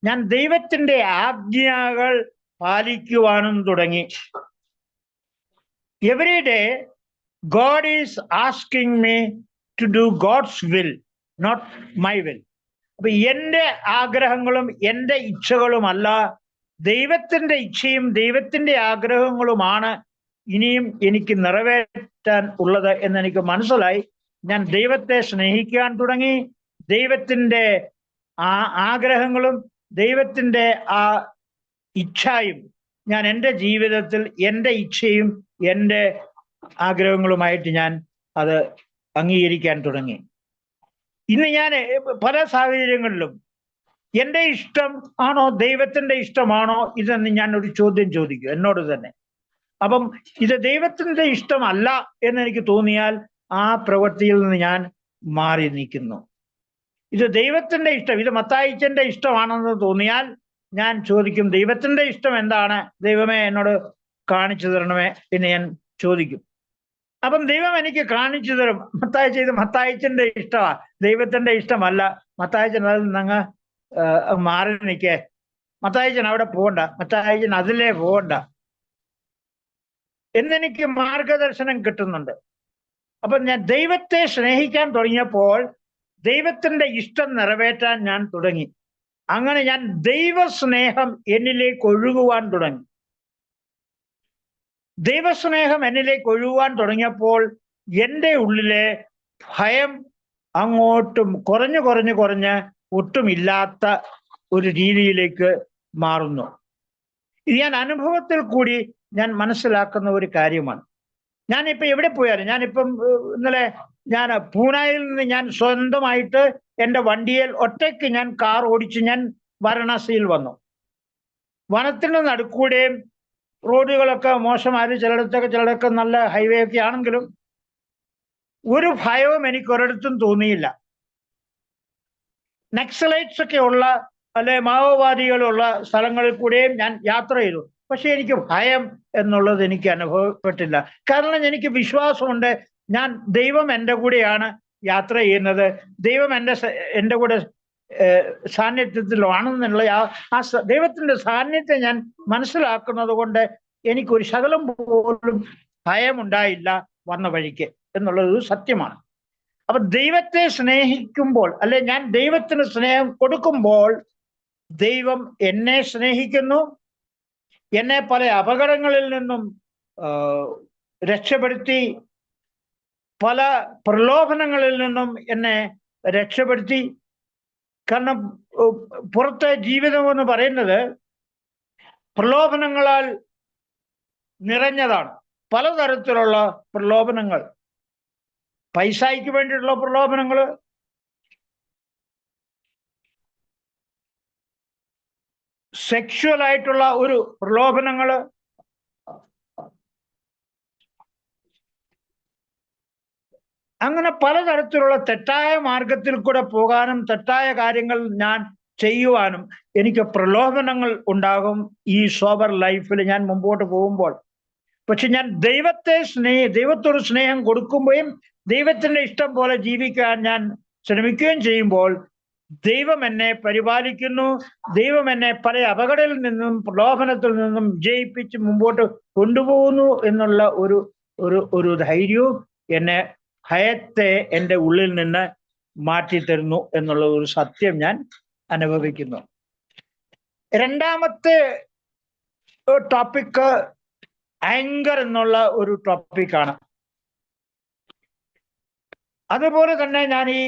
ഞാൻ ദൈവത്തിന്റെ ആജ്ഞകൾ പാലിക്കുവാനും തുടങ്ങി. Every day God is asking me to do God's will, not my will. അപ്പൊ എൻ്റെ ആഗ്രഹങ്ങളും എൻ്റെ ഇച്ഛകളുമല്ല, ദൈവത്തിന്റെ ഇച്ഛയും ദൈവത്തിന്റെ ആഗ്രഹങ്ങളുമാണ് ഇനിയും എനിക്ക് നിറവേറ്റാൻ ഉള്ളത് എന്നെനിക്ക് മനസ്സിലായി. ഞാൻ ദൈവത്തെ സ്നേഹിക്കാൻ തുടങ്ങി. ദൈവത്തിന്റെ ആഗ്രഹങ്ങളും ദൈവത്തിന്റെ ആ ഇച്ഛയും ഞാൻ എൻ്റെ ജീവിതത്തിൽ എൻ്റെ ഇച്ഛയും എൻ്റെ ആഗ്രഹങ്ങളുമായിട്ട് ഞാൻ അത് അംഗീകരിക്കാൻ തുടങ്ങി. ഇന്ന് ഞാൻ പല സാഹചര്യങ്ങളിലും എൻ്റെ ഇഷ്ടം ആണോ ദൈവത്തിന്റെ ഇഷ്ടമാണോ ഇതെന്ന് ഞാൻ ഒരു ചോദ്യം ചോദിക്കും എന്നോട് തന്നെ. അപ്പം ഇത് ദൈവത്തിന്റെ ഇഷ്ടമല്ല എന്നെനിക്ക് തോന്നിയാൽ ആ പ്രവൃത്തിയിൽ നിന്ന് ഞാൻ മാറി നിൽക്കുന്നു. ഇത് ദൈവത്തിന്റെ ഇഷ്ടം, ഇത് മത്തായിച്ചന്റെ ഇഷ്ടമാണെന്ന് തോന്നിയാൽ ഞാൻ ചോദിക്കും, ദൈവത്തിന്റെ ഇഷ്ടം എന്താണ്? ദൈവമേ എന്നോട് കാണിച്ചു തരണമേ എന്ന് ഞാൻ ചോദിക്കും. അപ്പം ദൈവം എനിക്ക് കാണിച്ചു തരും. മത്തായിച്ച ഇത് മത്തായിച്ചന്റെ ഇഷ്ടമാണ്, ദൈവത്തിന്റെ ഇഷ്ടമല്ല. മത്തായിച്ചൻ അതിൽ നിന്നങ്ങ് മാറി നിൽക്കേ, മത്തായിച്ചൻ അവിടെ പോകണ്ട, മത്തായിച്ചൻ അതിലേ പോകണ്ട എന്നെനിക്ക് മാർഗദർശനം കിട്ടുന്നുണ്ട്. അപ്പൊ ഞാൻ ദൈവത്തെ സ്നേഹിക്കാൻ തുടങ്ങിയപ്പോൾ ദൈവത്തിന്റെ ഇഷ്ടം നിറവേറ്റാൻ ഞാൻ തുടങ്ങി. അങ്ങനെ ഞാൻ ദൈവസ്നേഹം എന്നിലേക്ക് ഒഴുകുവാൻ തുടങ്ങി. ദൈവസ്നേഹം എന്നിലേക്ക് ഒഴുകുവാൻ തുടങ്ങിയപ്പോൾ എൻ്റെ ഉള്ളിലെ ഭയം അങ്ങോട്ടും കുറഞ്ഞ് ഒട്ടുമില്ലാത്ത ഒരു രീതിയിലേക്ക് മാറുന്നു. ഇത് ഞാൻ അനുഭവത്തിൽ കൂടി ഞാൻ മനസ്സിലാക്കുന്ന ഒരു കാര്യമാണ്. ഞാനിപ്പോൾ എവിടെ പോയാലും, ഞാനിപ്പം ഇന്നലെ ഞാൻ പൂനെയിൽ നിന്ന് ഞാൻ സ്വന്തമായിട്ട് എൻ്റെ വണ്ടിയിൽ ഒറ്റയ്ക്ക് ഞാൻ കാർ ഓടിച്ച് ഞാൻ വാരണാസിയിൽ വന്നു. വനത്തിന് നടുക്കൂടെയും റോഡുകളൊക്കെ മോശമായിരുന്നു, ചിലയിടത്തൊക്കെ നല്ല ഹൈവേ ഒക്കെ ആണെങ്കിലും ഒരു ഭയവും എനിക്ക് ഒരിടത്തും തോന്നിയില്ല. നക്സലൈറ്റ്സ് ഒക്കെ ഉള്ള അല്ലെ മാവോവാദികളുള്ള സ്ഥലങ്ങളിൽ കൂടെയും ഞാൻ യാത്ര ചെയ്തു. പക്ഷെ എനിക്ക് ഭയം എന്നുള്ളത് എനിക്ക് അനുഭവപ്പെട്ടില്ല. കാരണം എനിക്ക് വിശ്വാസമുണ്ട്, ഞാൻ ദൈവം എൻ്റെ കൂടെയാണ് യാത്ര ചെയ്യുന്നത്, ദൈവം എൻ്റെ കൂടെ സാന്നിധ്യത്തിലാണെന്നുള്ള ആ ദൈവത്തിന്റെ സാന്നിധ്യം ഞാൻ മനസ്സിലാക്കുന്നത് കൊണ്ട് എനിക്കൊരു ശകലം പോലും ഭയമുണ്ടായില്ല വന്ന വഴിക്ക് എന്നുള്ളത് സത്യമാണ്. അപ്പൊ ദൈവത്തെ സ്നേഹിക്കുമ്പോൾ, അല്ലെ ഞാൻ ദൈവത്തിന് സ്നേഹം കൊടുക്കുമ്പോൾ ദൈവം എന്നെ സ്നേഹിക്കുന്നു, എന്നെ പല അപകടങ്ങളിൽ നിന്നും രക്ഷപ്പെടുത്തി, പല പ്രലോഭനങ്ങളിൽ നിന്നും എന്നെ രക്ഷപ്പെടുത്തി. കാരണം പുറത്തെ ജീവിതം എന്ന് പറയുന്നത് പ്രലോഭനങ്ങളാൽ നിറഞ്ഞതാണ്. പലതരത്തിലുള്ള പ്രലോഭനങ്ങൾ, പൈസയ്ക്ക് വേണ്ടിയിട്ടുള്ള പ്രലോഭനങ്ങൾ, സെക്ഷുവൽ ആയിട്ടുള്ള ഒരു പ്രലോഭനങ്ങള്, അങ്ങനെ പലതരത്തിലുള്ള തെറ്റായ മാർഗത്തിൽ കൂടെ പോകാനും തെറ്റായ കാര്യങ്ങൾ ഞാൻ ചെയ്യുവാനും എനിക്ക് പ്രലോഭനങ്ങൾ ഉണ്ടാകും ഈ സോബർ ലൈഫിൽ ഞാൻ മുമ്പോട്ട് പോകുമ്പോൾ. പക്ഷെ ഞാൻ ദൈവത്തോട് സ്നേഹം കൊടുക്കുമ്പോഴും ദൈവത്തിന്റെ ഇഷ്ടം പോലെ ജീവിക്കാൻ ഞാൻ ശ്രമിക്കുകയും ചെയ്യുമ്പോൾ ദൈവം എന്നെ പരിപാലിക്കുന്നു, ദൈവം എന്നെ പല അപകടത്തിൽ നിന്നും പ്രലോഭനത്തിൽ നിന്നും വിജയിപ്പിച്ച് മുമ്പോട്ട് കൊണ്ടുപോകുന്നു എന്നുള്ള ഒരു ധൈര്യവും എന്നെ ഭയത്തെ എൻ്റെ ഉള്ളിൽ നിന്ന് മാറ്റിത്തരുന്നു എന്നുള്ള ഒരു സത്യം ഞാൻ അനുഭവിക്കുന്നു. രണ്ടാമത്തെ ടോപ്പിക്ക് ആങ്കർ എന്നുള്ള ഒരു ടോപ്പിക്കാണ്. അതുപോലെ തന്നെ ഞാൻ ഈ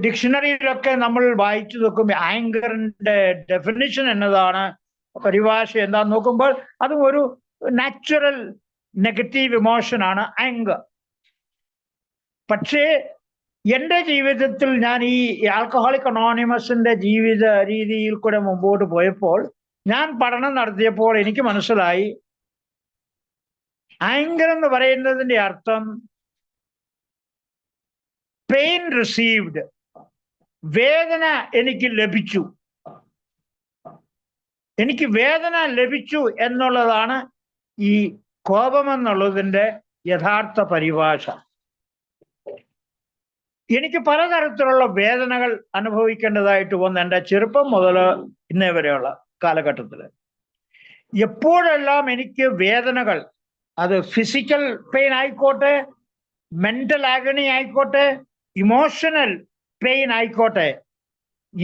ഡിക്ഷണറിയിലൊക്കെ നമ്മൾ വായിച്ചു നോക്കുമ്പോൾ ആങ്കറിന്റെ ഡെഫിനിഷൻ എന്നതാണ്, പരിഭാഷ എന്താന്ന് നോക്കുമ്പോൾ അതും ഒരു നാച്ചുറൽ നെഗറ്റീവ് ഇമോഷനാണ് ആങ്കർ. പക്ഷേ എൻ്റെ ജീവിതത്തിൽ ഞാൻ ഈ ആൽക്കഹോളിക് അനോണിമസിന്റെ ജീവിത രീതിയിൽ കൂടെ മുമ്പോട്ട് പോയപ്പോൾ, ഞാൻ പഠനം നടത്തിയപ്പോൾ എനിക്ക് മനസ്സിലായി ആങ്കർ എന്ന് പറയുന്നതിന്റെ അർത്ഥം പെയിൻ റിസീവ്ഡ്, വേദന എനിക്ക് ലഭിച്ചു, എനിക്ക് വേദന ലഭിച്ചു എന്നുള്ളതാണ് ഈ കോപമെന്നുള്ളതിൻ്റെ യഥാർത്ഥ പരിഭാഷ. എനിക്ക് പലതരത്തിലുള്ള വേദനകൾ അനുഭവിക്കേണ്ടതായിട്ട് വന്നു എൻ്റെ ചെറുപ്പം മുതൽ ഇന്നേ വരെയുള്ള കാലഘട്ടത്തിൽ. എപ്പോഴെല്ലാം എനിക്ക് വേദനകൾ, അത് ഫിസിക്കൽ പെയിൻ ആയിക്കോട്ടെ, മെന്റൽ ആഗണി ആയിക്കോട്ടെ, ഇമോഷണൽ പെയിൻ ആയിക്കോട്ടെ,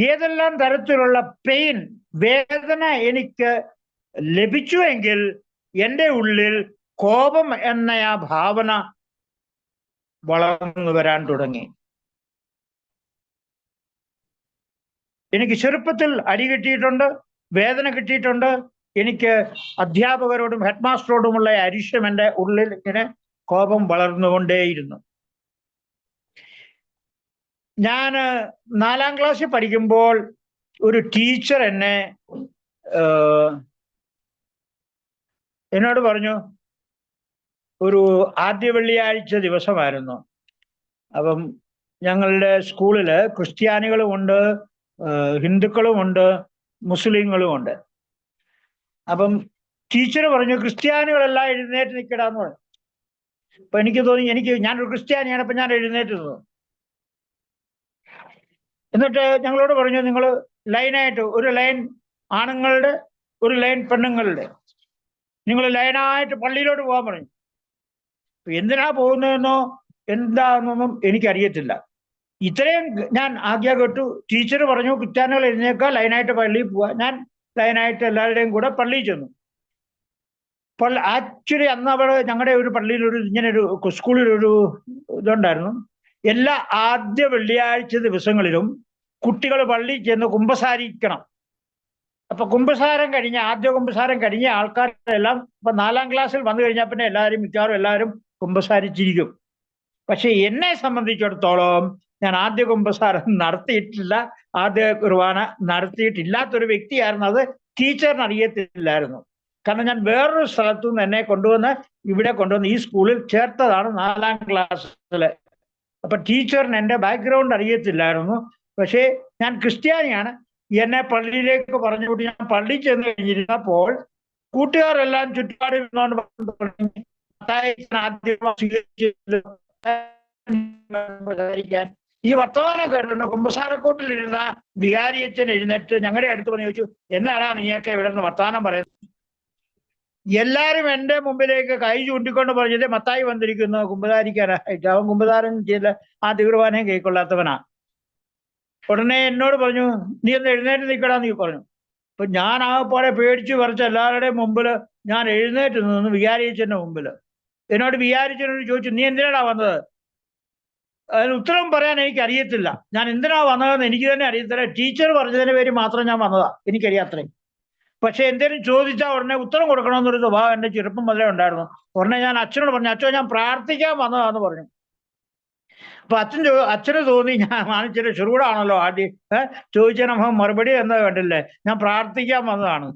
ഏതെല്ലാം തരത്തിലുള്ള പെയിൻ, വേദന എനിക്ക് ലഭിച്ചുവെങ്കിൽ എൻ്റെ ഉള്ളിൽ കോപം എന്ന ആ ഭാവന വളർന്നു വരാൻ തുടങ്ങി. എനിക്ക് ചെറുപ്പത്തിൽ അടി കിട്ടിയിട്ടുണ്ട്, വേദന കിട്ടിയിട്ടുണ്ട്. എനിക്ക് അധ്യാപകരോടും ഹെഡ് മാസ്റ്ററോടുമുള്ള അരിശം എൻ്റെ ഉള്ളിൽ ഇങ്ങനെ കോപം വളർന്നുകൊണ്ടേയിരുന്നു. ഞാൻ 4ാം ക്ലാസ്സിൽ പഠിക്കുമ്പോൾ ഒരു ടീച്ചർ എന്നോട് പറഞ്ഞു, ഒരു ആദ്യ വെള്ളിയാഴ്ച ദിവസമായിരുന്നു. അപ്പം ഞങ്ങളുടെ സ്കൂളില് ക്രിസ്ത്യാനികളും ഉണ്ട്, ഹിന്ദുക്കളും ഉണ്ട്, മുസ്ലിങ്ങളും ഉണ്ട്. അപ്പം ടീച്ചർ പറഞ്ഞു ക്രിസ്ത്യാനികളെല്ലാം എഴുന്നേറ്റ് നിൽക്കടാന്ന് പറഞ്ഞു. അപ്പൊ എനിക്ക് തോന്നി ഞാനൊരു ക്രിസ്ത്യാനിയാണ്, അപ്പൊ ഞാൻ എഴുന്നേറ്റ് നിന്നു. എന്നിട്ട് ഞങ്ങളോട് പറഞ്ഞു, നിങ്ങൾ ലൈനായിട്ട്, ഒരു ലൈൻ ആണുങ്ങളുടെ, ഒരു ലൈൻ പെണ്ണുങ്ങളുടെ, നിങ്ങൾ ലൈനായിട്ട് പള്ളിയിലോട്ട് പോകാൻ പറഞ്ഞു. എന്തിനാ പോകുന്നതെന്നോ എന്താണെന്നൊന്നും എനിക്കറിയത്തില്ല. ഇത്രയും ഞാൻ ആജ്ഞ കേട്ടു. ടീച്ചർ പറഞ്ഞു ക്രിസ്ത്യാനികൾ എഴുന്നേൽക്കുക, ലൈനായിട്ട് പള്ളിയിൽ പോവുക. ഞാൻ ലൈനായിട്ട് എല്ലാവരുടെയും കൂടെ പള്ളിയിൽ ചെന്നു. ആക്ച്വലി അന്ന് അവിടെ ഞങ്ങളുടെ ഒരു പള്ളിയിൽ ഇങ്ങനെ ഒരു സ്കൂളിലൊരു ഇതുണ്ടായിരുന്നു. എല്ലാ ആദ്യ വെള്ളിയാഴ്ച ദിവസങ്ങളിലും കുട്ടികൾ പള്ളിയിൽ ചെന്ന് കുമ്പസാരിക്കണം. അപ്പൊ ആദ്യ കുമ്പസാരം കഴിഞ്ഞ ആൾക്കാരെല്ലാം ഇപ്പൊ 4ാം ക്ലാസ്സിൽ വന്നു കഴിഞ്ഞാൽ പിന്നെ മിക്കവാറും എല്ലാവരും കുമ്പസാരിച്ചിരിക്കും. പക്ഷെ എന്നെ സംബന്ധിച്ചിടത്തോളം ഞാൻ ആദ്യ കുമ്പസാരം നടത്തിയിട്ടില്ല, ആദ്യ കുർബാന നടത്തിയിട്ടില്ലാത്തൊരു വ്യക്തിയായിരുന്നു. അത് ടീച്ചറിന് അറിയത്തില്ലായിരുന്നു. കാരണം ഞാൻ വേറൊരു സ്ഥലത്തു നിന്ന് എന്നെ ഇവിടെ കൊണ്ടുവന്ന് ഈ സ്കൂളിൽ ചേർത്തതാണ് 4ാം ക്ലാസ്സില്. അപ്പൊ ടീച്ചറിന് എൻ്റെ ബാക്ക്ഗ്രൗണ്ട് അറിയത്തില്ലായിരുന്നു. പക്ഷേ ഞാൻ ക്രിസ്ത്യാനിയാണ്. എന്നെ പള്ളിയിലേക്ക് പറഞ്ഞു വിട്ട് ഞാൻ പള്ളിയിൽ ചെന്ന് കഴിഞ്ഞിരുന്നപ്പോൾ കൂട്ടുകാരെല്ലാം ചുറ്റുപാട് ഈ വർത്തമാനം കേട്ടിട്ടുണ്ട്. കുമ്പസാരക്കൂട്ടിലിരുന്ന വികാരിയച്ഛൻ എഴുന്നേറ്റ് ഞങ്ങളുടെ അടുത്ത് പറഞ്ഞു ചോദിച്ചു, എന്നാടാ നീയൊക്കെ ഇവിടെ നിന്ന് വർത്തമാനം പറയുന്നത്? എല്ലാരും എന്റെ മുമ്പിലേക്ക് കൈ ചൂണ്ടിക്കൊണ്ട് പറഞ്ഞത് മത്തായി വന്നിരിക്കുന്നു കുമ്പസാരിക്കാനായിട്ട്. അവൻ കുമ്പസാരം ചെയ്ത ആ തീർവാനയും കൈക്കൊള്ളാത്തവനാ. ഉടനെ എന്നോട് പറഞ്ഞു, നീ ഒന്ന് എഴുന്നേറ്റ് നിൽക്കടാന്ന് നീ പറഞ്ഞു. അപ്പൊ ഞാൻ ആകെപ്പാടെ പേടിച്ചു പറിച്ച് എല്ലാവരുടെയും മുമ്പിൽ ഞാൻ എഴുന്നേറ്റ് നിന്നു, വികാരിയച്ഛന്റെ മുമ്പിൽ. എന്നോട് വികാരിച്ചനോട് ചോദിച്ചു, നീ എന്തിനാടാ വന്നത്? അതിന് ഉത്തരം പറയാൻ എനിക്ക് അറിയത്തില്ല. ഞാൻ എന്തിനാ വന്നതെന്ന് എനിക്ക് തന്നെ അറിയത്തില്ല. ടീച്ചർ പറഞ്ഞതിന്റെ പേര് മാത്രം ഞാൻ വന്നതാ, എനിക്കറിയാത്രേ. പക്ഷെ എന്തേലും ചോദിച്ചാൽ ഉടനെ ഉത്തരം കൊടുക്കണമെന്നൊരു സ്വഭാവം എന്റെ ചെറുപ്പം മുതലേ ഉണ്ടായിരുന്നു. ഉടനെ ഞാൻ അച്ഛനോട് പറഞ്ഞു, അച്ഛൻ ഞാൻ പ്രാർത്ഥിക്കാൻ വന്നതാന്ന് പറഞ്ഞു. അപ്പൊ അച്ഛന് തോന്നി ഞാൻ മാനിച്ചിട്ട് ചെറുകൂടാണല്ലോ ആദ്യം ചോദിച്ചതിന് മറുപടി എന്താ കണ്ടില്ലേ, ഞാൻ പ്രാർത്ഥിക്കാൻ വന്നതാണ്.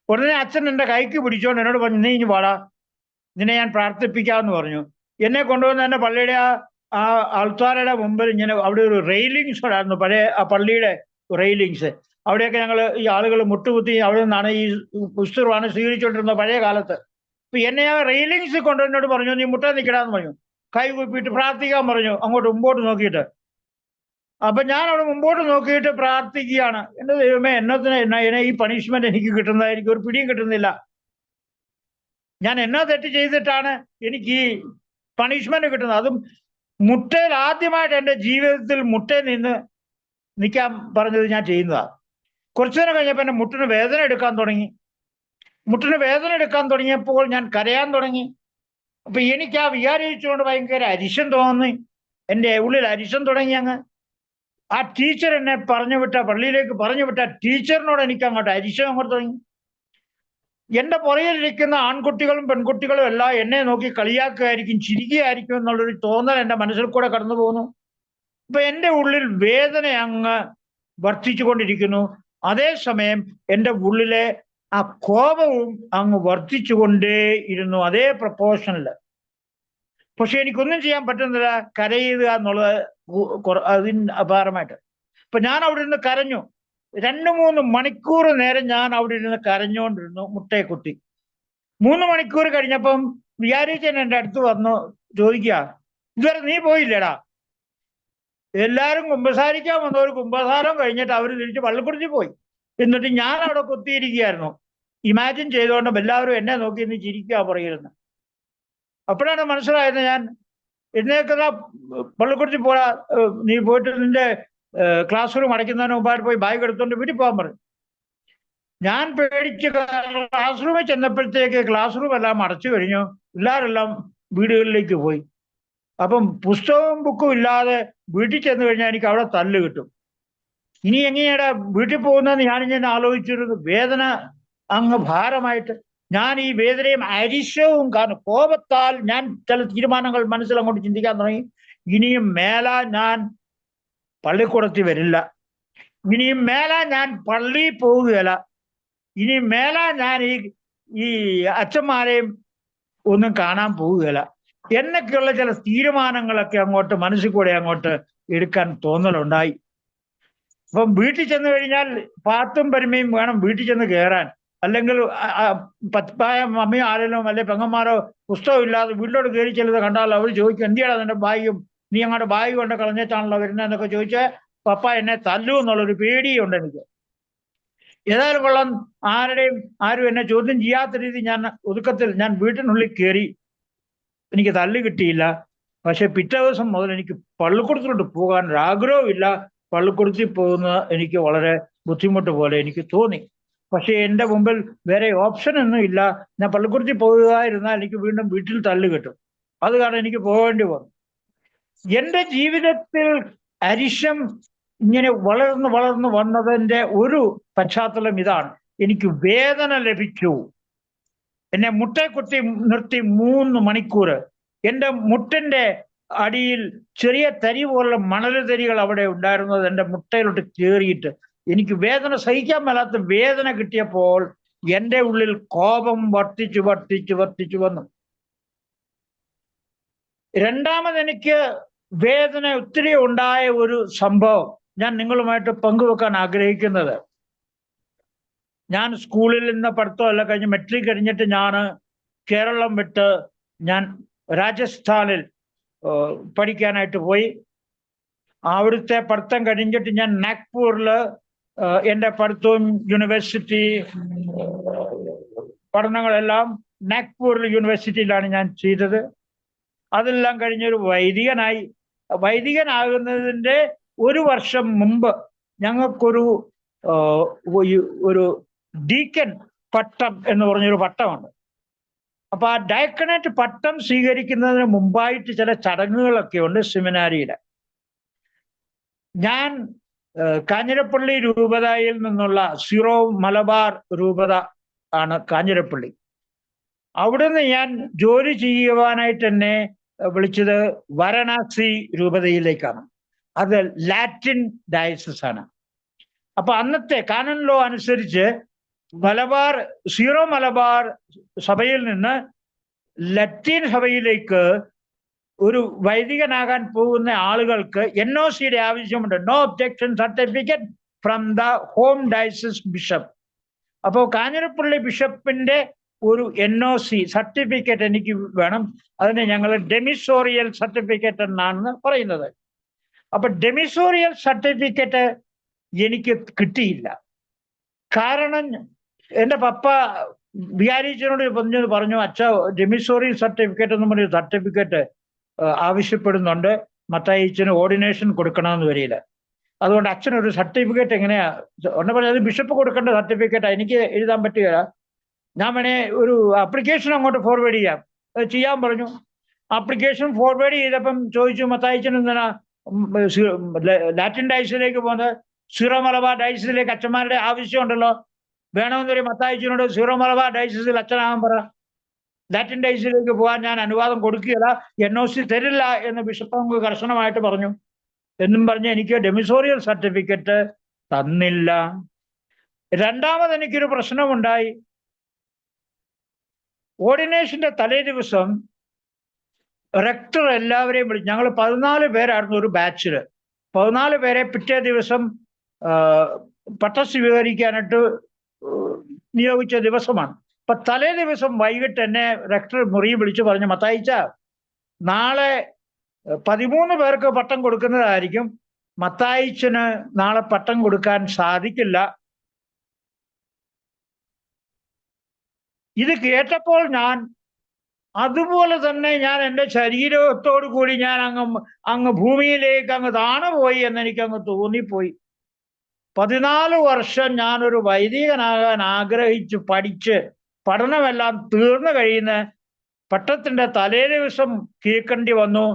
ഉടനെ അച്ഛൻ എന്റെ കൈക്ക് പിടിച്ചോണ്ട് എന്നോട് പറഞ്ഞു, നീ ഇനി വാടാ, നിന്നെ ഞാൻ പ്രാർത്ഥിപ്പിക്കാമെന്ന് പറഞ്ഞു. എന്നെ കൊണ്ടുവന്ന് എന്റെ പള്ളിയുടെ ആ ആൾത്താരയുടെ മുമ്പിൽ ഇങ്ങനെ അവിടെ ഒരു റെയിലിങ്സ് ഉണ്ടായിരുന്നു, പഴയ ആ പള്ളിയുടെ റെയിലിങ്സ്. അവിടെയൊക്കെ ഞങ്ങൾ ഈ ആളുകൾ മുട്ടുകുത്തി അവിടെ നിന്നാണ് ഈ പുസ്തകമാണ് സ്വീകരിച്ചുകൊണ്ടിരുന്നത് പഴയ കാലത്ത്. അപ്പൊ എന്നെ ആ റെയിലിങ്സ് കൊണ്ടുവന്നോട് പറഞ്ഞു, നീ മുട്ട നിൽക്കടാന്ന് പറഞ്ഞു. കൈ കുപ്പിയിട്ട് പ്രാർത്ഥിക്കാൻ പറഞ്ഞു, അങ്ങോട്ട് മുമ്പോട്ട് നോക്കിയിട്ട്. അപ്പൊ ഞാൻ അവിടെ മുമ്പോട്ട് നോക്കിയിട്ട് പ്രാർത്ഥിക്കുകയാണ്. എന്റെ ദൈവമേ, എന്നെ ഈ പണിഷ്മെന്റ് എനിക്ക് കിട്ടുന്നതായിരിക്കും, ഒരു പിടിയും കിട്ടുന്നില്ല. ഞാൻ എന്നാ തെറ്റ് ചെയ്തിട്ടാണ് എനിക്ക് ഈ പണിഷ്മെന്റ് കിട്ടുന്നത്? അതും മുട്ടയിൽ ആദ്യമായിട്ട് എൻ്റെ ജീവിതത്തിൽ മുട്ടയിൽ നിന്ന് നിൽക്കാൻ പറഞ്ഞത് ഞാൻ ചെയ്യുന്നതാണ്. കുറച്ചു നേരം കഴിഞ്ഞപ്പോൾ എൻ്റെ മുട്ടിന് വേദന എടുക്കാൻ തുടങ്ങിയപ്പോൾ ഞാൻ കരയാൻ തുടങ്ങി. അപ്പൊ എനിക്ക് ആ വികാരിച്ചുകൊണ്ട് ഭയങ്കര അരിശം തോന്നി, എൻ്റെ ഉള്ളിൽ അരിശം തുടങ്ങി. ആ ടീച്ചർ എന്നെ പള്ളിയിലേക്ക് പറഞ്ഞു വിട്ട ടീച്ചറിനോട് എനിക്ക് അങ്ങോട്ട് അരിശം അങ്ങോട്ട് തുടങ്ങി. എന്റെ പുറകിലിരിക്കുന്ന ആൺകുട്ടികളും പെൺകുട്ടികളും എല്ലാം എന്നെ നോക്കി കളിയാക്കുകയായിരിക്കും, ചിരിക്കുകയായിരിക്കും എന്നുള്ളൊരു തോന്നൽ എൻ്റെ മനസ്സിൽ കൂടെ കടന്നു പോകുന്നു. അപ്പൊ എൻ്റെ ഉള്ളിൽ വേദന അങ്ങ് വർദ്ധിച്ചുകൊണ്ടിരിക്കുന്നു. അതേസമയം എൻ്റെ ഉള്ളിലെ ആ കോപവും അങ്ങ് വർദ്ധിച്ചുകൊണ്ടേയിരുന്നു, അതേ പ്രപ്പോർഷനില്. പക്ഷെ എനിക്കൊന്നും ചെയ്യാൻ പറ്റുന്നില്ല, കരയുക എന്നുള്ളത് അതിന് അപാരമായിട്ട്. അപ്പൊ ഞാൻ അവിടെ ഇരുന്ന് കരഞ്ഞു. 2-3 മണിക്കൂർ നേരം ഞാൻ അവിടെ ഇരുന്ന് കരഞ്ഞുകൊണ്ടിരുന്നു, മുട്ടയെ കുത്തി. 3 മണിക്കൂർ കഴിഞ്ഞപ്പം വിചാരിച്ചൻ എൻ്റെ അടുത്ത് വന്നു ചോദിക്കുക, ഇതുവരെ നീ പോയില്ലേടാ? എല്ലാരും കുമ്പസാരിക്കാൻ വന്നവർ കുമ്പസാരം കഴിഞ്ഞിട്ട് അവർ തിരിച്ച് പള്ളിക്കുറിച്ച് പോയി. എന്നിട്ട് ഞാൻ അവിടെ കുത്തിയിരിക്കുകയായിരുന്നു. ഇമാജിൻ ചെയ്തുകൊണ്ടും എല്ലാവരും എന്നെ നോക്കി ഇന്ന് ചിരിക്കുക പറയുന്നു. അപ്പോഴാണ് മനസ്സിലായത്, ഞാൻ എന്നേക്കുന്ന പള്ളിക്കുറിച്ച് പോരാ, നീ പോയിട്ട് നിന്റെ ക്ലാസ് റൂം അടയ്ക്കുന്നതിന് മുമ്പായിട്ട് പോയി ബാഗ് എടുത്തുകൊണ്ട് വീട്ടിൽ പോകാൻ പറഞ്ഞു. ഞാൻ പേടിച്ച് ക്ലാസ് റൂമിൽ ചെന്നപ്പോഴത്തേക്ക് ക്ലാസ് റൂം എല്ലാം അടച്ചു കഴിഞ്ഞു, പിള്ളേരെല്ലാം വീടുകളിലേക്ക് പോയി. അപ്പം പുസ്തകവും ബുക്കും ഇല്ലാതെ വീട്ടിൽ ചെന്ന് കഴിഞ്ഞാൽ എനിക്ക് അവിടെ തല്ല് കിട്ടും. ഇനി എങ്ങനെയാടാ വീട്ടിൽ പോകുന്നതെന്ന് ഞാനിങ്ങനെ ആലോചിച്ചിരുന്നു. വേദന അങ്ങ് ഭാരമായിട്ട് ഞാൻ ഈ വേദനയും അരിശവും കാരണം കോപത്താൽ ഞാൻ ചില തീരുമാനങ്ങൾ മനസ്സിൽ അങ്ങോട്ട് ചിന്തിക്കാൻ തുടങ്ങി. ഇനിയും മേലാ ഞാൻ പള്ളിക്കൂടത്തിൽ വരില്ല, ഇനിയും മേലാ ഞാൻ പള്ളിയിൽ പോവുകയില്ല, ഇനിയും മേലാ ഞാൻ ഈ അച്ഛന്മാരെയും ഒന്നും കാണാൻ പോവുകയില്ല എന്നൊക്കെയുള്ള ചില തീരുമാനങ്ങളൊക്കെ അങ്ങോട്ട് മനസ്സിൽ കൂടെ അങ്ങോട്ട് എടുക്കാൻ തോന്നലുണ്ടായി. അപ്പം വീട്ടിൽ ചെന്ന് കഴിഞ്ഞാൽ പാത്തും പരിമയും വേണം വീട്ടിൽ ചെന്ന് കയറാൻ. അല്ലെങ്കിൽ പത്തായ മമ്മിയോ ആരെങ്കിലും അല്ലെ പെങ്ങന്മാരോ പുസ്തകം ഇല്ലാതെ വീട്ടിലോട്ട് കയറി ചെല്ലുന്നത് കണ്ടാൽ അവർ ചോദിക്കും, എന്തിയാടാ നിന്റെ ബാഗും, നീ അങ്ങോട്ട് ബാഗ് കൊണ്ട് കളഞ്ഞിട്ടാണല്ലോ വരുന്നതെന്നൊക്കെ ചോദിച്ചാൽ പപ്പ എന്നെ തല്ലു എന്നുള്ളൊരു പേടിയുണ്ട് എനിക്ക്. ഏതായാലും കൊള്ളാം, ആരും എന്നെ ചോദ്യം ചെയ്യാത്ത രീതി ഒതുക്കത്തിൽ ഞാൻ വീട്ടിനുള്ളിൽ കയറി. എനിക്ക് തല്ല് കിട്ടിയില്ല. പക്ഷെ പിറ്റേ ദിവസം മുതൽ എനിക്ക് പള്ളിക്കൂടത്തിലോട്ട് പോകാൻ ഒരു ആഗ്രഹമില്ല. പള്ളിക്കൂടത്തിൽ പോകുന്നത് എനിക്ക് വളരെ ബുദ്ധിമുട്ട് പോലെ എനിക്ക് തോന്നി. പക്ഷെ എൻ്റെ മുമ്പിൽ വേറെ ഓപ്ഷൻ ഒന്നും ഇല്ല. ഞാൻ പള്ളിക്കൂടത്തിൽ പോകാതിരുന്നാൽ എനിക്ക് വീണ്ടും വീട്ടിൽ തല്ല് കിട്ടും. അത് കാരണം എനിക്ക് പോകേണ്ടി വന്നു. എൻ്റെ ജീവിതത്തിൽ അരിശം ഇങ്ങനെ വളർന്ന് വളർന്ന് വന്നതിൻ്റെ ഒരു പശ്ചാത്തലം ഇതാണ്. എനിക്ക് വേദന ലഭിച്ചു. എന്നെ മുട്ടേ കുത്തി നിർത്തി 3 മണിക്കൂർ. എൻ്റെ മുട്ടിന്റെ അടിയിൽ ചെറിയ തരി പോലുള്ള മണല് തരികൾ അവിടെ ഉണ്ടായിരുന്നത് എൻ്റെ മുട്ടയിലോട്ട് കയറിയിട്ട് എനിക്ക് വേദന സഹിക്കാൻ മേലാത്ത വേദന കിട്ടിയപ്പോൾ എൻ്റെ ഉള്ളിൽ കോപം വർദ്ധിച്ചു വർദ്ധിച്ചു വർദ്ധിച്ചു വന്നു. രണ്ടാമത് എനിക്ക് വേദന ഒത്തിരി ഉണ്ടായ ഒരു സംഭവം ഞാൻ നിങ്ങളുമായിട്ട് പങ്കുവെക്കാൻ ആഗ്രഹിക്കുന്നത്, ഞാൻ സ്കൂളിൽ നിന്ന് പഠിത്തമല്ല കഴിഞ്ഞ് മെട്രിക് കഴിഞ്ഞിട്ട് ഞാൻ കേരളം വിട്ട് ഞാൻ രാജസ്ഥാനിൽ പഠിക്കാനായിട്ട് പോയി. അവിടുത്തെ പഠിത്തം കഴിഞ്ഞിട്ട് ഞാൻ നാഗ്പൂരിൽ എൻ്റെ പഠിത്തവും യൂണിവേഴ്സിറ്റി പഠനങ്ങളെല്ലാം നാഗ്പൂരിൽ യൂണിവേഴ്സിറ്റിയിലാണ് ഞാൻ ചെയ്തത്. അതെല്ലാം കഴിഞ്ഞൊരു വൈദികനായി. വൈദികനാകുന്നതിൻ്റെ 1 വർഷം മുമ്പ് ഞങ്ങൾക്കൊരു ഡീക്കൻ പട്ടം എന്ന് പറഞ്ഞൊരു പട്ടമുണ്ട്. അപ്പൊ ആ ഡയക്കണേറ്റ് പട്ടം സ്വീകരിക്കുന്നതിന് മുമ്പായിട്ട് ചില ചടങ്ങുകളൊക്കെ ഉണ്ട് സെമിനാരിയുടെ. ഞാൻ കാഞ്ഞിരപ്പള്ളി രൂപതയിൽ നിന്നുള്ള സീറോ മലബാർ രൂപത ആണ് കാഞ്ഞിരപ്പള്ളി. അവിടുന്ന് ഞാൻ ജോലി ചെയ്യുവാനായിട്ട് എന്നെ വിളിച്ചത് വാരണാസി രൂപതയിലേക്കാണ്. അത് ലാറ്റിൻ ഡയസിസ് ആണ്. അപ്പൊ അന്നത്തെ കാനൻ ലോ അനുസരിച്ച് സീറോ മലബാർ സഭയിൽ നിന്ന് ലത്തീൻ സഭയിലേക്ക് ഒരു വൈദികനാകാൻ പോകുന്ന ആളുകൾക്ക് NOCയുടെ ആവശ്യമുണ്ട്. No objection certificate from the home diocese bishop. അപ്പോൾ കാഞ്ഞിരപ്പള്ളി ബിഷപ്പിന്റെ ഒരു NOC സർട്ടിഫിക്കറ്റ് എനിക്ക് വേണം. അതിനെ ഞങ്ങൾ ഡെമിസോറിയൽ സർട്ടിഫിക്കറ്റ് എന്നാണ് പറയുന്നത്. അപ്പൊ ഡെമിസോറിയൽ സർട്ടിഫിക്കറ്റ് എനിക്ക് കിട്ടിയില്ല. കാരണം എൻ്റെ പപ്പ വികാരിച്ചനോട് പറഞ്ഞു, അച്ഛ ഡെമിസോറിയൽ സർട്ടിഫിക്കറ്റ് എന്ന് പറഞ്ഞൊരു സർട്ടിഫിക്കറ്റ് ആവശ്യപ്പെടുന്നുണ്ട്, മത്തായിച്ചന് ഓർഡിനേഷൻ കൊടുക്കണമെന്ന് വരില്ല. അതുകൊണ്ട് അച്ഛനൊരു സർട്ടിഫിക്കറ്റ് എങ്ങനെയാ ഒന്ന് പറഞ്ഞത്, അത് ബിഷപ്പ് കൊടുക്കേണ്ട സർട്ടിഫിക്കറ്റാണ്, എനിക്ക് എഴുതാൻ പറ്റുകയില്ല. ഞാൻ വേണേ ഒരു ആപ്ലിക്കേഷൻ അങ്ങോട്ട് ഫോർവേഡ് ചെയ്യാം. അത് ചെയ്യാൻ പറഞ്ഞു. ആപ്ലിക്കേഷൻ ഫോർവേഡ് ചെയ്തപ്പം ചോദിച്ചു, മത്തായിച്ചൻ എന്തിനാ ലാറ്റിൻ ഡയസിലേക്ക് പോകുന്നത്? സീറോ മലബാർ ഡയസിസിലേക്ക് അച്ഛന്മാരുടെ ആവശ്യമുണ്ടല്ലോ, വേണമെന്നൊരു മത്തായിച്ചനോട് സീറോ മലബാർ ഡയസിസിൽ അച്ഛനാകാൻ പറ. ലാറ്റിൻ ഡയസിലേക്ക് പോകാൻ ഞാൻ അനുവാദം കൊടുക്കുകയില്ല, NOC തരില്ല എന്ന് ബിഷപ്പ് നമുക്ക് കർശനമായിട്ട് പറഞ്ഞു. എന്നും പറഞ്ഞ് എനിക്ക് ഡെമിസോറിയൽ സർട്ടിഫിക്കറ്റ് തന്നില്ല. രണ്ടാമത് എനിക്കൊരു പ്രശ്നമുണ്ടായി. ഓർഡിനേഷന്റെ തലേ ദിവസം റെക്ടർ എല്ലാവരെയും വിളിച്ചു. ഞങ്ങൾ 14 പേരായിരുന്നു ഒരു ബാച്ചില്. 14 പേരെ പിറ്റേ ദിവസം പട്ടം സ്വീകരിക്കാനായിട്ട് നിയോഗിച്ച ദിവസമാണ്. അപ്പൊ തലേ ദിവസം വൈകിട്ട് എന്നെ റെക്ടർ മുറിയിൽ വിളിച്ചു പറഞ്ഞു, മത്തായിച്ച നാളെ 13 പേർക്ക് പട്ടം കൊടുക്കുന്നതായിരിക്കും, മത്തായിച്ചന് നാളെ പട്ടം കൊടുക്കാൻ സാധിക്കില്ല. ഇത് കേട്ടപ്പോൾ ഞാൻ അതുപോലെ തന്നെ ഞാൻ എൻ്റെ ശരീരത്തോടു കൂടി ഞാൻ അങ്ങ് ഭൂമിയിലേക്ക് അങ്ങ് താണുപോയി എന്ന് എനിക്കങ്ങ് തോന്നിപ്പോയി. 14 വർഷം ഞാനൊരു വൈദികനാകാൻ ആഗ്രഹിച്ച് പഠിച്ച് പഠനമെല്ലാം തീർന്നു കഴിയുന്ന പട്ടത്തിന്റെ തലേ ദിവസം കേൾക്കേണ്ടി വന്നു,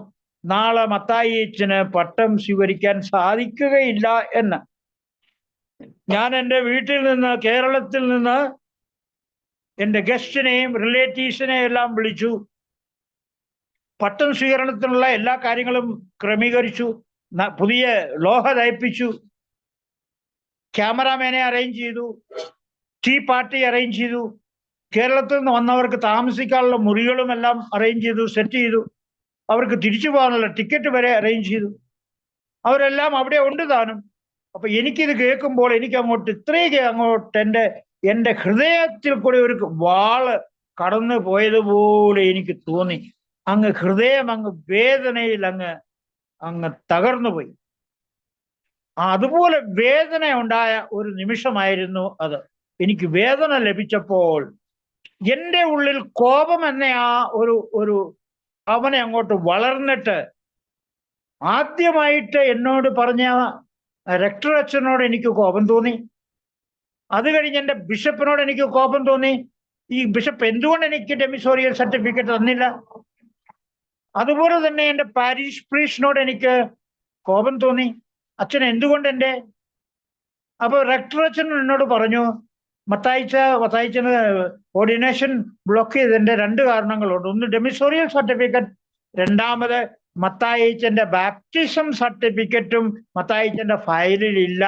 നാളെ മത്തായിച്ചന് പട്ടം സ്വീകരിക്കാൻ സാധിക്കുകയില്ല എന്ന്. ഞാൻ എൻ്റെ വീട്ടിൽ നിന്ന്, കേരളത്തിൽ നിന്ന് എൻ്റെ ഗസ്റ്റിനെയും റിലേറ്റീവ്സിനെയും എല്ലാം വിളിച്ചു. പട്ടം സ്വീകരണത്തിനുള്ള എല്ലാ കാര്യങ്ങളും ക്രമീകരിച്ചു. പുതിയ ലോഹ തയ്പ്പിച്ചു, ക്യാമറാമാനെ അറേഞ്ച് ചെയ്തു, ടീ പാർട്ടി അറേഞ്ച് ചെയ്തു, കേരളത്തിൽ നിന്ന് വന്നവർക്ക് താമസിക്കാനുള്ള മുറികളും എല്ലാം അറേഞ്ച് ചെയ്തു, സെറ്റ് ചെയ്തു, അവർക്ക് തിരിച്ചു പോകാനുള്ള ടിക്കറ്റ് വരെ അറേഞ്ച് ചെയ്തു. അവരെല്ലാം അവിടെ ഉണ്ട് താനും. അപ്പൊ എനിക്കിത് കേൾക്കുമ്പോൾ എനിക്ക് അങ്ങോട്ട് ഇത്രയും അങ്ങോട്ട് എൻ്റെ ഹൃദയത്തിൽ കൂടെ ഒരു വാള് കടന്നു പോയതുപോലെ എനിക്ക് തോന്നി. അങ്ങ് ഹൃദയം അങ്ങ് വേദനയിൽ അങ്ങ് തകർന്നു പോയി. അതുപോലെ വേദന ഉണ്ടായ ഒരു നിമിഷമായിരുന്നു അത്. എനിക്ക് വേദന ലഭിച്ചപ്പോൾ എൻ്റെ ഉള്ളിൽ കോപം എന്ന ഒരു അവനെ അങ്ങോട്ട് വളർന്നിട്ട് ആദ്യമായിട്ട് എന്നോട് പറഞ്ഞ റെക്ടർ അച്ഛനോട് എനിക്ക് കോപം തോന്നി. അത് കഴിഞ്ഞ് എൻ്റെ ബിഷപ്പിനോട് എനിക്ക് കോപം തോന്നി. ഈ ബിഷപ്പ് എന്തുകൊണ്ട് എനിക്ക് ഡെമിസോറിയൽ സർട്ടിഫിക്കറ്റ് തന്നില്ല? അതുപോലെ തന്നെ എൻ്റെ പാരിഷ് പ്രീസ്റ്റിനോട് എനിക്ക് കോപം തോന്നി. അച്ഛൻ എന്തുകൊണ്ട് അപ്പൊ റെക്ടർ അച്ഛൻ എന്നോട് പറഞ്ഞു, മത്തായിച്ചന് ഓർഡിനേഷൻ ബ്ലോക്ക് ചെയ്തതിന്റെ 2 കാരണങ്ങളുണ്ട്. ഒന്ന് ഡെമിസോറിയൽ സർട്ടിഫിക്കറ്റ്, രണ്ടാമത് മത്തായിച്ചന്റെ ബാപ്റ്റിസം സർട്ടിഫിക്കറ്റും മത്തായിച്ചന്റെ ഫയലിൽ ഇല്ല.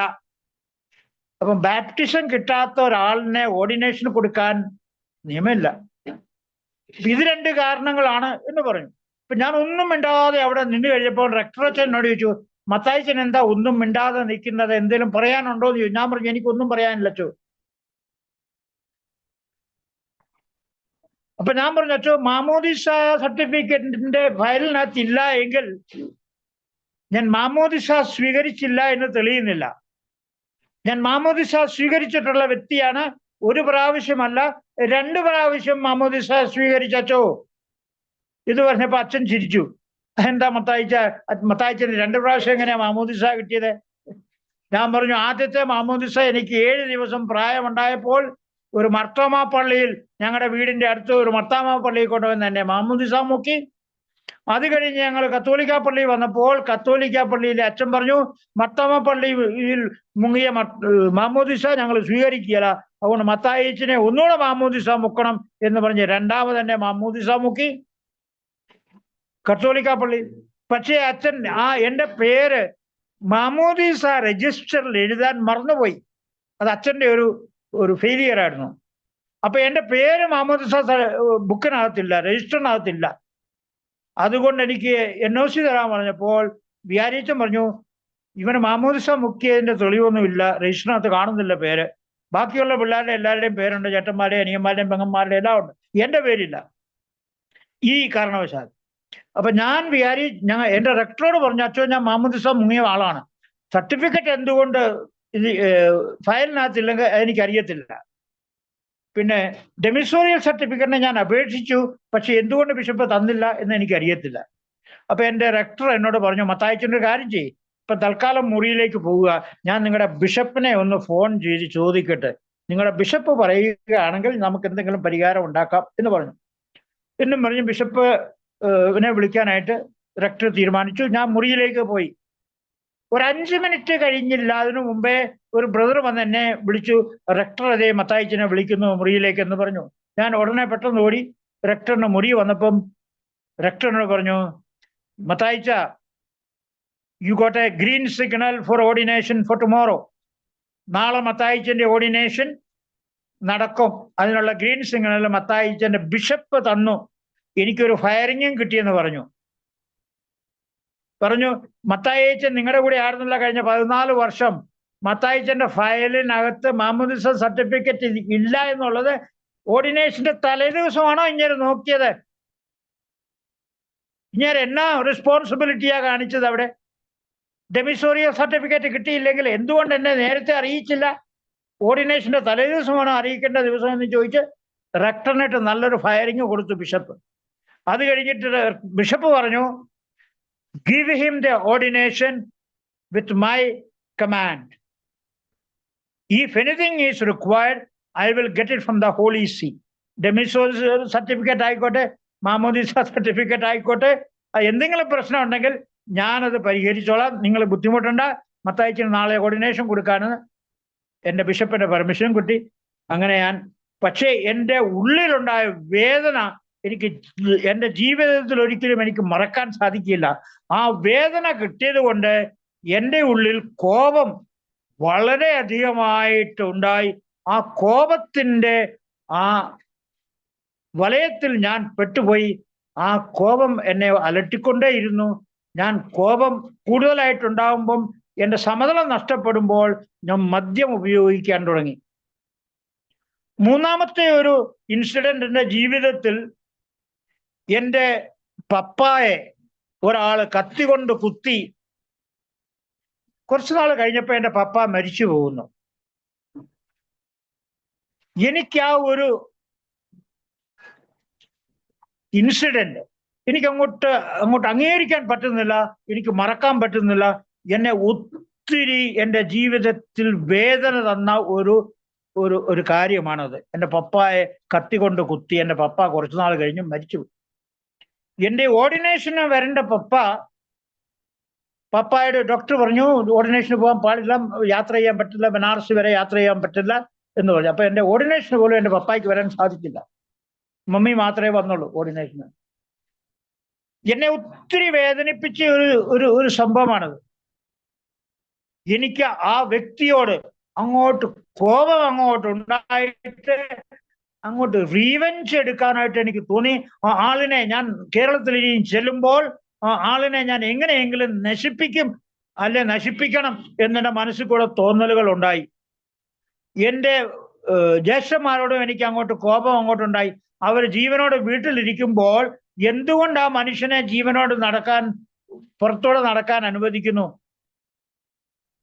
അപ്പം ബാപ്റ്റിസം കിട്ടാത്ത ഒരാളിനെ ഓർഡിനേഷൻ കൊടുക്കാൻ നിയമമില്ല. ഇത് 2 കാരണങ്ങളാണ് എന്ന് പറഞ്ഞു. അപ്പൊ ഞാൻ ഒന്നും മിണ്ടാതെ അവിടെ നിന്ന് കഴിഞ്ഞപ്പോൾ റെക്ടർ അച്ഛൻ എന്നോട് ചോദിച്ചു, മത്തായിച്ചൻ എന്താ ഒന്നും മിണ്ടാതെ നിൽക്കുന്നത്, എന്തെങ്കിലും പറയാനുണ്ടോ എന്ന് ചോദിച്ചു. ഞാൻ പറഞ്ഞു, എനിക്കൊന്നും പറയാനില്ല അച്ചോ. അപ്പൊ ഞാൻ പറഞ്ഞു, അച്ചോ മാമോദിസ സർട്ടിഫിക്കറ്റിന്റെ ഫയലിനകത്ത് ഇല്ല എങ്കിൽ ഞാൻ മാമോദിസ സ്വീകരിച്ചില്ല എന്ന് തെളിയുന്നില്ല. ഞാൻ മാമോദിസ സ്വീകരിച്ചിട്ടുള്ള വ്യക്തിയാണ്. 1 പ്രാവശ്യമല്ല 2 പ്രാവശ്യം മാമോദിസ സ്വീകരിച്ചോ. ഇത് പറഞ്ഞപ്പോ അച്ഛൻ ചിരിച്ചു. എന്താ മത്തായിച്ചന് 2 പ്രാവശ്യം എങ്ങനെയാ മാമോദിസ കിട്ടിയത്? ഞാൻ പറഞ്ഞു, ആദ്യത്തെ മാമോദിസ എനിക്ക് 7 ദിവസം പ്രായമുണ്ടായപ്പോൾ ഒരു മർത്തോമാ പള്ളിയിൽ, ഞങ്ങളുടെ വീടിന്റെ അടുത്ത് ഒരു മർത്തോമാ പള്ളിയിൽ കൊണ്ടുവന്ന് എന്നെ മാമോദിസ മുക്കി. അത് കഴിഞ്ഞ് ഞങ്ങൾ കത്തോലിക്ക പള്ളി വന്നപ്പോൾ കത്തോലിക്ക പള്ളിയിലെ അച്ഛൻ പറഞ്ഞു, മർത്തോമാ പള്ളിയിൽ മുങ്ങിയ മാമോദിസ ഞങ്ങൾ സ്വീകരിക്കുകയില്ല, അതുകൊണ്ട് മത്തായിച്ചനെ ഒന്നുകൂടെ മാമോദിസ മുക്കണം എന്ന് പറഞ്ഞ് 2ാമത് തന്നെ മാമോദിസ മുക്കി കത്തോലിക്ക പള്ളി. പക്ഷേ അച്ഛൻ എൻ്റെ പേര് മാമോദിസ രജിസ്റ്ററിൽ എഴുതാൻ മറന്നുപോയി. അത് അച്ഛൻ്റെ ഒരു ഫെയിലിയർ ആയിരുന്നു. അപ്പൊ എൻ്റെ പേര് മാമോദിസ ബുക്കിനകത്തില്ല, രജിസ്റ്ററിനകത്തില്ല. അതുകൊണ്ട് എനിക്ക് NOC തരാൻ പറഞ്ഞപ്പോൾ വികാരിയച്ഛൻ പറഞ്ഞു, ഇവന് മാമോദിസ മുക്കിയതിന്റെ തെളിവൊന്നുമില്ല, രജിസ്റ്ററിനകത്ത് കാണുന്നില്ല പേര്. ബാക്കിയുള്ള പിള്ളേരുടെ എല്ലാവരുടെയും പേരുണ്ട്, ചേട്ടന്മാരുടെയും അനിയന്മാരുടെയും പെങ്ങന്മാരുടെയും എല്ലാം ഉണ്ട്, എൻ്റെ പേരില്ല ഈ കാരണവശാൽ. അപ്പൊ ഞാൻ എൻ്റെ റെക്ടറോട് പറഞ്ഞു, അച്ഛോ ഞാൻ മാമോദിസ മുങ്ങിയ ആളാണ്, സർട്ടിഫിക്കറ്റ് എന്തുകൊണ്ട് ഇത് ഫയലിനകത്തില്ലെങ്കിൽ എനിക്കറിയത്തില്ല. പിന്നെ ഡെമിസോറിയൽ സർട്ടിഫിക്കറ്റിനെ ഞാൻ അപേക്ഷിച്ചു, പക്ഷെ എന്തുകൊണ്ട് ബിഷപ്പ് തന്നില്ല എന്ന് എനിക്കറിയത്തില്ല. അപ്പൊ എൻ്റെ റെക്ടർ എന്നോട് പറഞ്ഞു, മത്തായിച്ചൻ്റെ കാര്യം ചെയ്യും, ഇപ്പൊ തൽക്കാലം മുറിയിലേക്ക് പോവുക, ഞാൻ നിങ്ങളുടെ ബിഷപ്പിനെ ഒന്ന് ഫോൺ ചെയ്ത് ചോദിക്കട്ടെ, നിങ്ങളുടെ ബിഷപ്പ് പറയുകയാണെങ്കിൽ നമുക്ക് എന്തെങ്കിലും പരിഹാരം ഉണ്ടാക്കാം എന്ന് പറഞ്ഞു. എന്നും പറഞ്ഞു ബിഷപ്പ് നെ വിളിക്കാനായിട്ട് റെക്ടർ തീരുമാനിച്ചു. ഞാൻ മുറിയിലേക്ക് പോയി. ഒരു 5 മിനിറ്റ് കഴിഞ്ഞില്ല, അതിനു മുമ്പേ ഒരു ബ്രദർ വന്ന് എന്നെ വിളിച്ചു, റെക്ടർ അതേ മത്തായിച്ചനെ വിളിക്കുന്നു മുറിയിലേക്ക് എന്ന് പറഞ്ഞു. ഞാൻ ഉടനെ പെട്ടെന്ന് ഓടി റെക്ടറിന്റെ മുറി വന്നപ്പം റെക്ടറിനോട് പറഞ്ഞു, മത്തായിച്ച, you got a green signal for ordination for tomorrow. നാളെ മത്തായിച്ചന്റെ ഓർഡിനേഷൻ നടക്കും, അതിനുള്ള ഗ്രീൻ സിഗ്നൽ മത്തായിച്ചന്റെ ബിഷപ്പ് തന്നു, എനിക്കൊരു ഫയറിങ്ങും കിട്ടിയെന്ന് പറഞ്ഞു. മത്തായിച്ചൻ നിങ്ങളുടെ കൂടെ ആയിരുന്നില്ല കഴിഞ്ഞ 14 വർഷം. മത്തായിച്ചന്റെ ഫയലിനകത്ത് മാമോദിസ സർട്ടിഫിക്കറ്റ് ഇല്ല എന്നുള്ളത് ഓർഡിനേഷന്റെ തലേദിവസമാണോ ഇങ്ങനെ നോക്കിയത്? ഇങ്ങനെ എന്നാ റെസ്പോൺസിബിലിറ്റിയാ കാണിച്ചത് അവിടെ? ഡെമിസോറിയൽ സർട്ടിഫിക്കറ്റ് കിട്ടിയില്ലെങ്കിൽ എന്തുകൊണ്ട് എന്നെ നേരത്തെ അറിയിച്ചില്ല? ഓർഡിനേഷന്റെ തലേദിവസമാണോ അറിയിക്കേണ്ട ദിവസം എന്ന് ചോദിച്ച് റെക്ടറിനായിട്ട് നല്ലൊരു ഫയറിങ് കൊടുത്തു ബിഷപ്പ്. അത് കഴിഞ്ഞിട്ട് ബിഷപ്പ് പറഞ്ഞു, give him the ordination with my command. If anything is required, I will get it from the Holy See. Dimissorial certificate ആയിക്കോട്ടെ, മാമോദിസ സർട്ടിഫിക്കറ്റ് ആയിക്കോട്ടെ, എന്തെങ്കിലും പ്രശ്നം ഉണ്ടെങ്കിൽ ഞാനത് പരിഹരിച്ചോളാം, നിങ്ങൾ ബുദ്ധിമുട്ടുണ്ട്. മത്തായിച്ചന് നാളെ ഓർഡിനേഷൻ കൊടുക്കാനെന്ന് എൻ്റെ ബിഷപ്പിന്റെ പെർമിഷൻ കിട്ടി. അങ്ങനെ പക്ഷേ എൻ്റെ ഉള്ളിലുണ്ടായ വേദന എനിക്ക് എൻ്റെ ജീവിതത്തിൽ ഒരിക്കലും എനിക്ക് മറക്കാൻ സാധിക്കില്ല. ആ വേദന കിട്ടിയത് കൊണ്ട് എൻ്റെ ഉള്ളിൽ കോപം വളരെ അധികമായിട്ടുണ്ടായി. ആ കോപത്തിൻ്റെ ആ വലയത്തിൽ ഞാൻ പെട്ടുപോയി. ആ കോപം എന്നെ അലട്ടിക്കൊണ്ടേയിരുന്നു. ഞാൻ കോപം കൂടുതലായിട്ടുണ്ടാകുമ്പം എൻ്റെ സമനില നഷ്ടപ്പെടുമ്പോൾ ഞാൻ മദ്യം ഉപയോഗിക്കാൻ തുടങ്ങി. മൂന്നാമത്തെ ഒരു ഇൻസിഡന്റ് എൻ്റെ ജീവിതത്തിൽ, എൻ്റെ പപ്പായെ ഒരാള് കത്തി കൊണ്ട് കുത്തി. കുറച്ചു നാൾ കഴിഞ്ഞപ്പോൾ എൻ്റെ പപ്പ മരിച്ചു പോകുന്നു. എനിക്ക് ആ ഒരു ഇൻസിഡന്റ് എനിക്ക് അങ്ങോട്ട് അംഗീകരിക്കാൻ പറ്റുന്നില്ല, എനിക്ക് മറക്കാൻ പറ്റുന്നില്ല. എന്നെ ഒത്തിരി എൻ്റെ ജീവിതത്തിൽ വേദന തന്ന ഒരു കാര്യമാണത്. എൻ്റെ പപ്പായെ കത്തി കൊണ്ട് കുത്തി. എൻ്റെ പപ്പ കുറച്ചു നാൾ കഴിഞ്ഞ് മരിച്ചു. എൻ്റെ ഓർഡിനേഷന് വരേണ്ട പപ്പായുടെ ഡോക്ടർ പറഞ്ഞു ഓർഡിനേഷന് പോകാൻ പാടില്ല, യാത്ര ചെയ്യാൻ പറ്റില്ല, ബനാറസ് വരെ യാത്ര ചെയ്യാൻ പറ്റില്ല എന്ന് പറഞ്ഞു. അപ്പൊ എൻ്റെ ഓർഡിനേഷന് പോലും എൻ്റെ പപ്പായ്ക്ക് വരാൻ സാധിച്ചില്ല. മമ്മി മാത്രമേ വന്നുള്ളൂ ഓർഡിനേഷന്. എന്നെ ഒത്തിരി വേദനിപ്പിച്ച ഒരു സംഭവമാണത്. എനിക്ക് ആ വ്യക്തിയോട് കോപം അങ്ങോട്ട് ഉണ്ടായിട്ട് അങ്ങോട്ട് റീവെഞ്ച് എടുക്കാനായിട്ട് എനിക്ക് തോന്നി. ആ ആളിനെ ഞാൻ കേരളത്തിൽ ഇനി ചെല്ലുമ്പോൾ ആ ആളിനെ ഞാൻ എങ്ങനെയെങ്കിലും നശിപ്പിക്കണം എന്നെ മനസ്സിൽ കൂടെ തോന്നലുകൾ ഉണ്ടായി. എൻ്റെ ജ്യേഷ്ഠന്മാരോടും എനിക്ക് കോപം അങ്ങോട്ടുണ്ടായി. അവർ ജീവനോട് വീട്ടിലിരിക്കുമ്പോൾ എന്തുകൊണ്ട് ആ മനുഷ്യനെ ജീവനോട് പുറത്തോടെ നടക്കാൻ അനുവദിക്കുന്നു?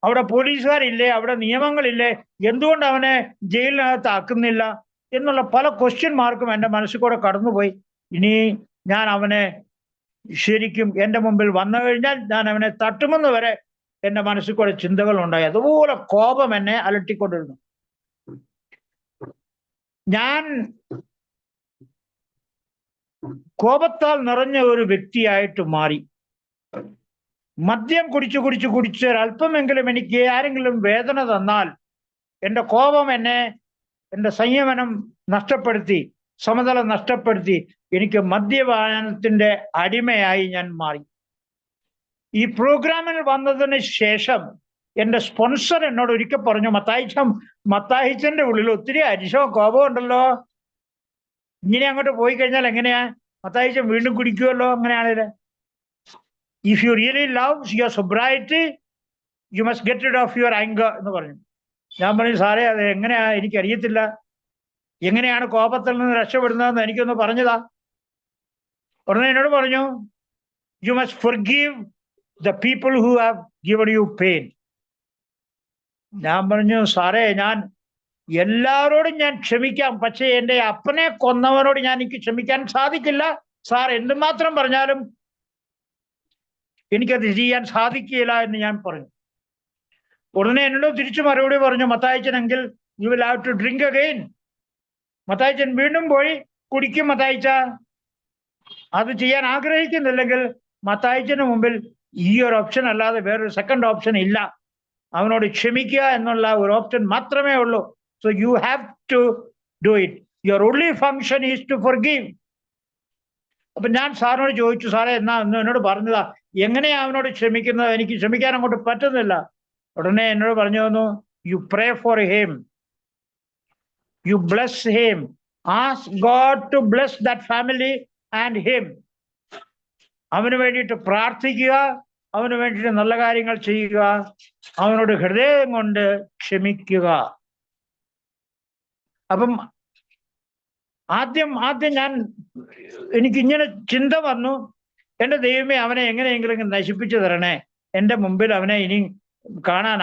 അവിടെ പോലീസുകാരില്ലേ, അവിടെ നിയമങ്ങളില്ലേ, എന്തുകൊണ്ട് അവനെ ജയിലിനകത്ത് ആക്കുന്നില്ല എന്നുള്ള പല ക്വസ്റ്റ്യൻ മാർക്കും എൻ്റെ മനസ്സിൽ കൂടെ കടന്നുപോയി. ഇനി ഞാൻ അവനെ ശരിക്കും എൻ്റെ മുമ്പിൽ വന്നു കഴിഞ്ഞാൽ ഞാൻ അവനെ തട്ടുമെന്ന് വരെ എൻ്റെ മനസ്സിൽ കൂടെ ചിന്തകൾ ഉണ്ടായി. അതുപോലെ കോപം എന്നെ അലട്ടിക്കൊണ്ടിരുന്നു. ഞാൻ കോപത്താൽ നിറഞ്ഞ ഒരു വ്യക്തിയായിട്ട് മാറി. മദ്യം കുടിച്ച് ഒരല്പമെങ്കിലും എനിക്ക് ആരെങ്കിലും വേദന തന്നാൽ എൻ്റെ കോപം എൻ്റെ സംയമനം നഷ്ടപ്പെടുത്തി, സമനില നഷ്ടപ്പെടുത്തി എനിക്ക് മദ്യപാനത്തിന്റെ അടിമയായി ഞാൻ മാറി. ഈ പ്രോഗ്രാമിൽ വന്നതിന് ശേഷം എൻ്റെ സ്പോൺസർ എന്നോട് ഒരിക്കൽ പറഞ്ഞു, മത്തായിച്ചന്റെ ഉള്ളിൽ ഒത്തിരി അരിശവും കോപവും ഉണ്ടല്ലോ, ഇങ്ങനെ അങ്ങോട്ട് പോയി കഴിഞ്ഞാൽ എങ്ങനെയാ? മത്തായിച്ചൻ വീണ്ടും കുടിക്കുമല്ലോ അങ്ങനെയാണല്ലേ. If you really love your sobriety you must get rid of your anchor എന്ന് പറഞ്ഞു. ഞാൻ പറഞ്ഞു, സാറേ അത് എങ്ങനെയാ, എനിക്കറിയത്തില്ല, എങ്ങനെയാണ് കോപത്തിൽ നിന്ന് രക്ഷപ്പെടുന്നതെന്ന് എനിക്കൊന്ന് പറഞ്ഞതാ. ഉടനെ എന്നോട് പറഞ്ഞു, you must forgive the people who have given U pain. ഞാൻ പറഞ്ഞു, സാറേ ഞാൻ എല്ലാവരോടും ഞാൻ ക്ഷമിക്കാം, പക്ഷേ എൻ്റെ അപ്പനെ കൊന്നവനോട് എനിക്ക് ക്ഷമിക്കാൻ സാധിക്കില്ല. സാർ എന്തുമാത്രം പറഞ്ഞാലും എനിക്കത് ചെയ്യാൻ സാധിക്കില്ല എന്ന് ഞാൻ പറഞ്ഞു. ഉടനെ എന്നോട് തിരിച്ചു മറുപടി പറഞ്ഞു, മത്തായിച്ചനെങ്കിൽ you will have to drink again. മത്തായിച്ചൻ വീണ്ടും പോയി കുടിക്കും. മത്തായിച്ച അത് ചെയ്യാൻ ആഗ്രഹിക്കുന്നില്ലെങ്കിൽ മത്തായിച്ചന് മുമ്പിൽ ഈ ഒരു ഓപ്ഷൻ അല്ലാതെ വേറൊരു സെക്കൻഡ് ഓപ്ഷൻ ഇല്ല. അവനോട് ക്ഷമിക്കുക എന്നുള്ള ഒരു ഓപ്ഷൻ മാത്രമേ ഉള്ളൂ. So you have to do it. Your only function is to forgive. അപ്പൊ ഞാൻ സാറിനോട് ചോദിച്ചു, സാറേ എന്നോട് പറഞ്ഞതാ, എങ്ങനെയാ അവനോട് ക്ഷമിക്കുന്നത്? എനിക്ക് ക്ഷമിക്കാൻ അങ്ങോട്ട് പറ്റുന്നില്ല. ഉടനെ എന്നോട് പറഞ്ഞു തന്നു, you pray for him, you bless him, ask God to bless that family and him. അവന് വേണ്ടിയിട്ട് പ്രാർത്ഥിക്കുക, അവന് വേണ്ടിയിട്ട് നല്ല കാര്യങ്ങൾ ചെയ്യുക, അവനോട് ഹൃദയം കൊണ്ട് ക്ഷമിക്കുക. അപ്പം ആദ്യം എനിക്കിങ്ങനെ ചിന്ത വന്നു, എൻ്റെ ദൈവമേ അവനെ എങ്ങനെയെങ്കിലും നശിപ്പിച്ചു തരണേ, എൻ്റെ മുമ്പിൽ അവനെ ഇനി കാണാൻ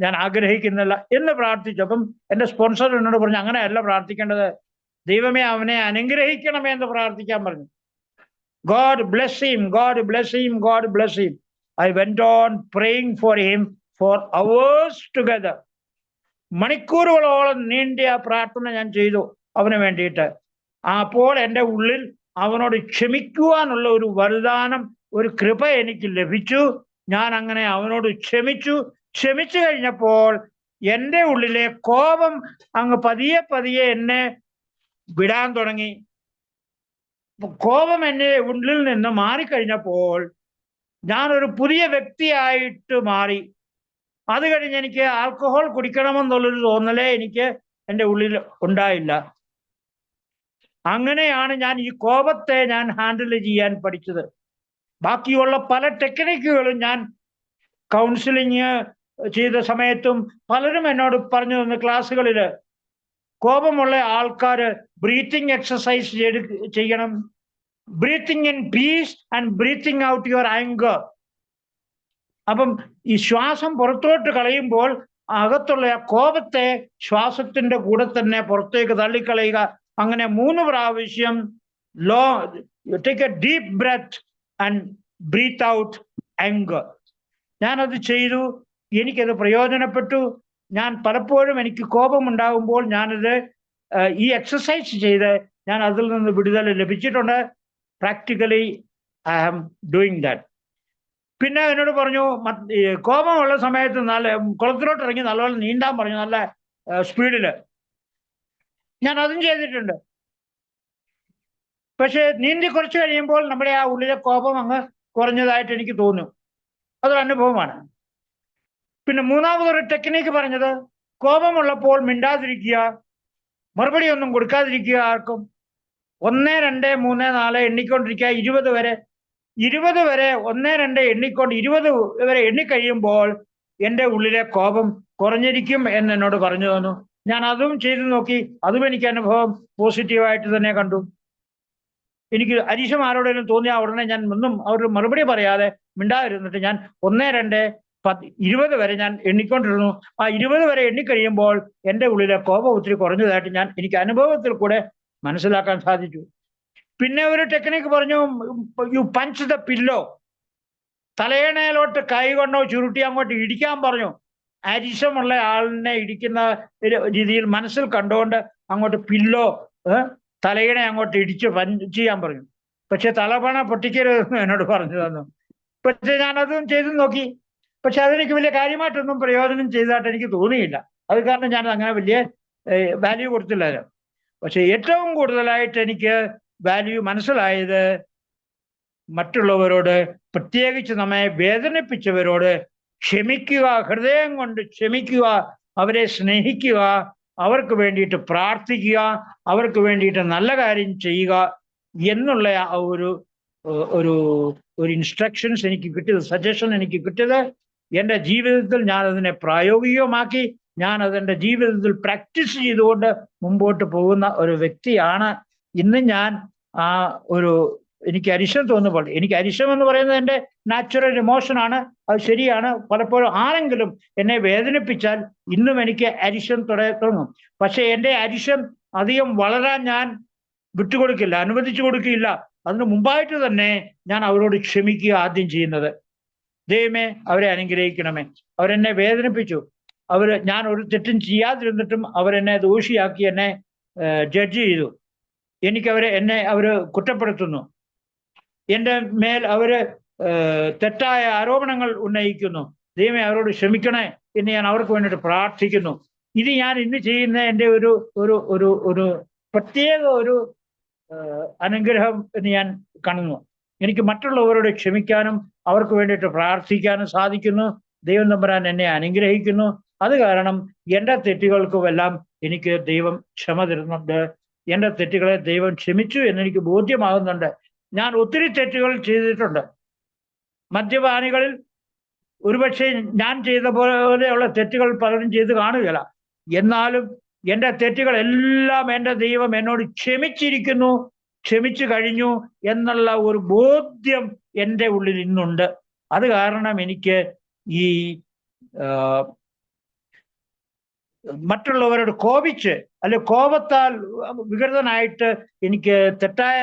ഞാൻ ആഗ്രഹിക്കുന്നില്ല എന്ന് പ്രാർത്ഥിച്ചു. അപ്പം എൻ്റെ സ്പോൺസർ എന്നോട് പറഞ്ഞു, അങ്ങനെയല്ല പ്രാർത്ഥിക്കേണ്ടത്, ദൈവമേ അവനെ അനുഗ്രഹിക്കണമേ എന്ന് പ്രാർത്ഥിക്കാൻ പറഞ്ഞു. God bless him, God bless him, God bless him. I went on praying for him for hours together. മണിക്കൂറുകളോളം നീണ്ടിയ പ്രാർത്ഥന ഞാൻ ചെയ്തു അവന് വേണ്ടിയിട്ട്. അപ്പോൾ എൻ്റെ ഉള്ളിൽ അവനോട് ക്ഷമിക്കുവാനുള്ള ഒരു വരദാനം, ഒരു കൃപ എനിക്ക് ലഭിച്ചു. ഞാൻ അങ്ങനെ അവനോട് ക്ഷമിച്ചു കഴിഞ്ഞപ്പോൾ എൻ്റെ ഉള്ളിലെ കോപം അങ്ങ് പതിയെ എന്നെ വിടാൻ തുടങ്ങി. കോപം എൻ്റെ ഉള്ളിൽ നിന്ന് മാറിക്കഴിഞ്ഞപ്പോൾ ഞാനൊരു പുതിയ വ്യക്തിയായിട്ട് മാറി. അത് കഴിഞ്ഞ് എനിക്ക് ആൽക്കഹോൾ കുടിക്കണമെന്നുള്ളൊരു തോന്നലേ എനിക്ക് എൻ്റെ ഉള്ളിൽ ഉണ്ടായില്ല. അങ്ങനെയാണ് ഞാൻ ഈ കോപത്തെ ഹാൻഡിൽ ചെയ്യാൻ പഠിച്ചത്. ബാക്കിയുള്ള പല ടെക്നിക്കുകളും ഞാൻ കൗൺസിലിങ് ചെയ്ത സമയത്തും പലരും എന്നോട് പറഞ്ഞു തന്ന ക്ലാസ്സുകളിൽ കോപമുള്ള ആൾക്കാര് ബ്രീത്തിങ് എക്സസൈസ് ചെയ്യണം. Breathing in peace and breathing out your anchor. അപ്പം ഈ ശ്വാസം പുറത്തോട്ട് കളയുമ്പോൾ അകത്തുള്ള ആ കോപത്തെ ശ്വാസത്തിന്റെ കൂടെ തന്നെ പുറത്തേക്ക് തള്ളിക്കളയുക. അങ്ങനെ 3 പ്രാവശ്യം take a deep breath and breathe out anchor. ഞാനത് ചെയ്തു. എനിക്കത് പ്രയോജനപ്പെട്ടു. ഞാൻ പലപ്പോഴും എനിക്ക് കോപമുണ്ടാകുമ്പോൾ ഞാനത് ഈ എക്സസൈസ് ചെയ്ത് ഞാൻ അതിൽ നിന്ന് വിടുതൽ ലഭിച്ചിട്ടുണ്ട്. Practically I am doing that. പിന്നെ എന്നോട് പറഞ്ഞു കോപമുള്ള സമയത്ത് നല്ല കുളത്തിലോട്ട് ഇറങ്ങി നല്ലപോലെ നീന്താൻ പറഞ്ഞു, നല്ല സ്പീഡില്. ഞാൻ അതും ചെയ്തിട്ടുണ്ട്. പക്ഷെ നീന്തി കുറച്ച് കഴിയുമ്പോൾ നമ്മുടെ ആ ഉള്ളിലെ കോപം അങ്ങ് കുറഞ്ഞതായിട്ട് എനിക്ക് തോന്നും. അതൊരു അനുഭവമാണ്. പിന്നെ മൂന്നാമതൊരു ടെക്നിക്ക് പറഞ്ഞത്, കോപമുള്ളപ്പോൾ മിണ്ടാതിരിക്കുക, മറുപടി ഒന്നും കൊടുക്കാതിരിക്കുക ആർക്കും. 1, 2, 3, 4 എണ്ണിക്കൊണ്ടിരിക്കുക. 20 വരെ 1, 2 എണ്ണിക്കൊണ്ട് 20 വരെ എണ്ണിക്കഴിയുമ്പോൾ എൻ്റെ ഉള്ളിലെ കോപം കുറഞ്ഞിരിക്കും എന്ന് എന്നോട് പറഞ്ഞു തന്നു. ഞാൻ അതും ചെയ്തു നോക്കി. അതും എനിക്ക് അനുഭവം പോസിറ്റീവായിട്ട് തന്നെ കണ്ടു. എനിക്ക് അരിശം ആരോടെങ്കിലും തോന്നിയ ഉടനെ ഞാൻ ഒന്നും അവരുടെ മറുപടി പറയാതെ മിണ്ടാതിരുന്നിട്ട് ഞാൻ 1, 2, 10, 20 വരെ ഞാൻ എണ്ണിക്കൊണ്ടിരുന്നു. ആ 20 വരെ എണ്ണിക്കഴിയുമ്പോൾ എൻ്റെ ഉള്ളിലെ കോപം ഒത്തിരി കുറഞ്ഞതായിട്ട് എനിക്ക് അനുഭവത്തിൽ കൂടെ മനസ്സിലാക്കാൻ സാധിച്ചു. പിന്നെ ഒരു ടെക്നിക്ക് പറഞ്ഞു, യു പഞ്ച് ദ പില്ലോ. തലയണയിലോട്ട് കൈ കൊണ്ടോ ചുരുട്ടി അങ്ങോട്ട് ഇടിക്കാൻ പറഞ്ഞു. അരിശമുള്ള ആളിനെ ഇടിക്കുന്ന രീതിയിൽ മനസ്സിൽ കണ്ടുകൊണ്ട് അങ്ങോട്ട് പില്ലോ, തലയണ അങ്ങോട്ട് ഇടിച്ച് പഞ്ച് ചെയ്യാൻ പറഞ്ഞു. പക്ഷെ തലപണ പൊട്ടിക്കരുതെന്ന് എന്നോട് പറഞ്ഞു തന്നു. പക്ഷെ ഞാനതും ചെയ്തു നോക്കി. പക്ഷെ അതെനിക്ക് വലിയ കാര്യമായിട്ടൊന്നും പ്രയോജനം ചെയ്തതായിട്ട് എനിക്ക് തോന്നിയില്ല. അത് കാരണം ഞാൻ അങ്ങനെ വലിയ വാല്യൂ കൊടുത്തില്ല. പക്ഷെ ഏറ്റവും കൂടുതലായിട്ട് എനിക്ക് വാല്യൂ മനസ്സിലായത് മറ്റുള്ളവരോട്, പ്രത്യേകിച്ച് നമ്മെ വേദനിപ്പിച്ചവരോട് ക്ഷമിക്കുക, ഹൃദയം കൊണ്ട് ക്ഷമിക്കുക, അവരെ സ്നേഹിക്കുക, അവർക്ക് വേണ്ടിയിട്ട് പ്രാർത്ഥിക്കുക, അവർക്ക് വേണ്ടിയിട്ട് നല്ല കാര്യം ചെയ്യുക എന്നുള്ള ഒരു ഒരു ഒരു ഇൻസ്ട്രക്ഷൻസ് എനിക്ക് കിട്ടിയത്, സജഷൻ എനിക്ക് കിട്ടിയത് എൻ്റെ ജീവിതത്തിൽ ഞാൻ അതിനെ പ്രായോഗികമാക്കി. ഞാൻ അതെൻ്റെ ജീവിതത്തിൽ പ്രാക്ടീസ് ചെയ്തുകൊണ്ട് മുമ്പോട്ട് പോകുന്ന ഒരു വ്യക്തിയാണ്. ഇന്ന് ഞാൻ ആ ഒരു എനിക്ക് അരിശം തോന്നുമ്പോൾ, എനിക്ക് അരിശം എന്ന് പറയുന്നത് എൻ്റെ നാച്ചുറൽ ഇമോഷനാണ്. അത് ശരിയാണ്. പലപ്പോഴും ആരെങ്കിലും എന്നെ വേദനിപ്പിച്ചാൽ ഇന്നും എനിക്ക് അരിശം തുടങ്ങും. പക്ഷെ എൻ്റെ അരിശം അധികം വളരാൻ ഞാൻ വിട്ടുകൊടുക്കില്ല, അനുവദിച്ചു കൊടുക്കില്ല. അതിന് മുമ്പായിട്ട് തന്നെ ഞാൻ അവരോട് ക്ഷമിക്കുക ആദ്യം ചെയ്യുന്നത്. ദൈവമേ, അവരെ അനുഗ്രഹിക്കണമേ. അവരെന്നെ വേദനിപ്പിച്ചു, ഞാൻ ഒരു തെറ്റും ചെയ്യാതിരുന്നിട്ടും അവരെന്നെ ദോഷിയാക്കി എന്നെ ജഡ്ജ് ചെയ്തു. എന്നെ അവര് കുറ്റപ്പെടുത്തുന്നു. എൻ്റെ മേൽ അവര് തെറ്റായ ആരോപണങ്ങൾ ഉന്നയിക്കുന്നു. ദൈവമേ, അവരോട് ക്ഷമിക്കണേ എന്ന് ഞാൻ അവർക്ക് വേണ്ടിയിട്ട് പ്രാർത്ഥിക്കുന്നു. ഇത് ഞാൻ ഇന്ന് ചെയ്യുന്ന എൻ്റെ ഒരു ഒരു ഒരു ഒരു പ്രത്യേക ഒരു അനുഗ്രഹം എന്ന് ഞാൻ കാണുന്നു. എനിക്ക് മറ്റുള്ളവരോട് ക്ഷമിക്കാനും അവർക്ക് വേണ്ടിയിട്ട് പ്രാർത്ഥിക്കാനും സാധിക്കുന്നു. ദൈവം തമ്പുരാൻ എന്നെ അനുഗ്രഹിക്കുന്നു. അത് കാരണം എൻ്റെ തെറ്റുകൾക്കുമെല്ലാം എനിക്ക് ദൈവം ക്ഷമ തരുന്നുണ്ട്. എൻ്റെ തെറ്റുകളെ ദൈവം ക്ഷമിച്ചു എന്നെനിക്ക് ബോധ്യമാകുന്നുണ്ട്. ഞാൻ ഒത്തിരി തെറ്റുകൾ ചെയ്തിട്ടുണ്ട്. മദ്യപാനികളിൽ ഒരുപക്ഷെ ഞാൻ ചെയ്ത പോലെയുള്ള തെറ്റുകൾ പലരും ചെയ്ത് കാണുകയില്ല. എന്നാലും എൻ്റെ തെറ്റുകളെല്ലാം എൻ്റെ ദൈവം എന്നോട് ക്ഷമിച്ചിരിക്കുന്നു, ക്ഷമിച്ചു കഴിഞ്ഞു എന്നുള്ള ഒരു ബോധ്യം എൻ്റെ ഉള്ളിൽ ഇന്നുണ്ട്. അത് കാരണം എനിക്ക് ഈ മറ്റുള്ളവരോട് കോപിച്ച് അല്ലെ കോപത്താൽ വികൃതനായിട്ട് എനിക്ക് തെറ്റായ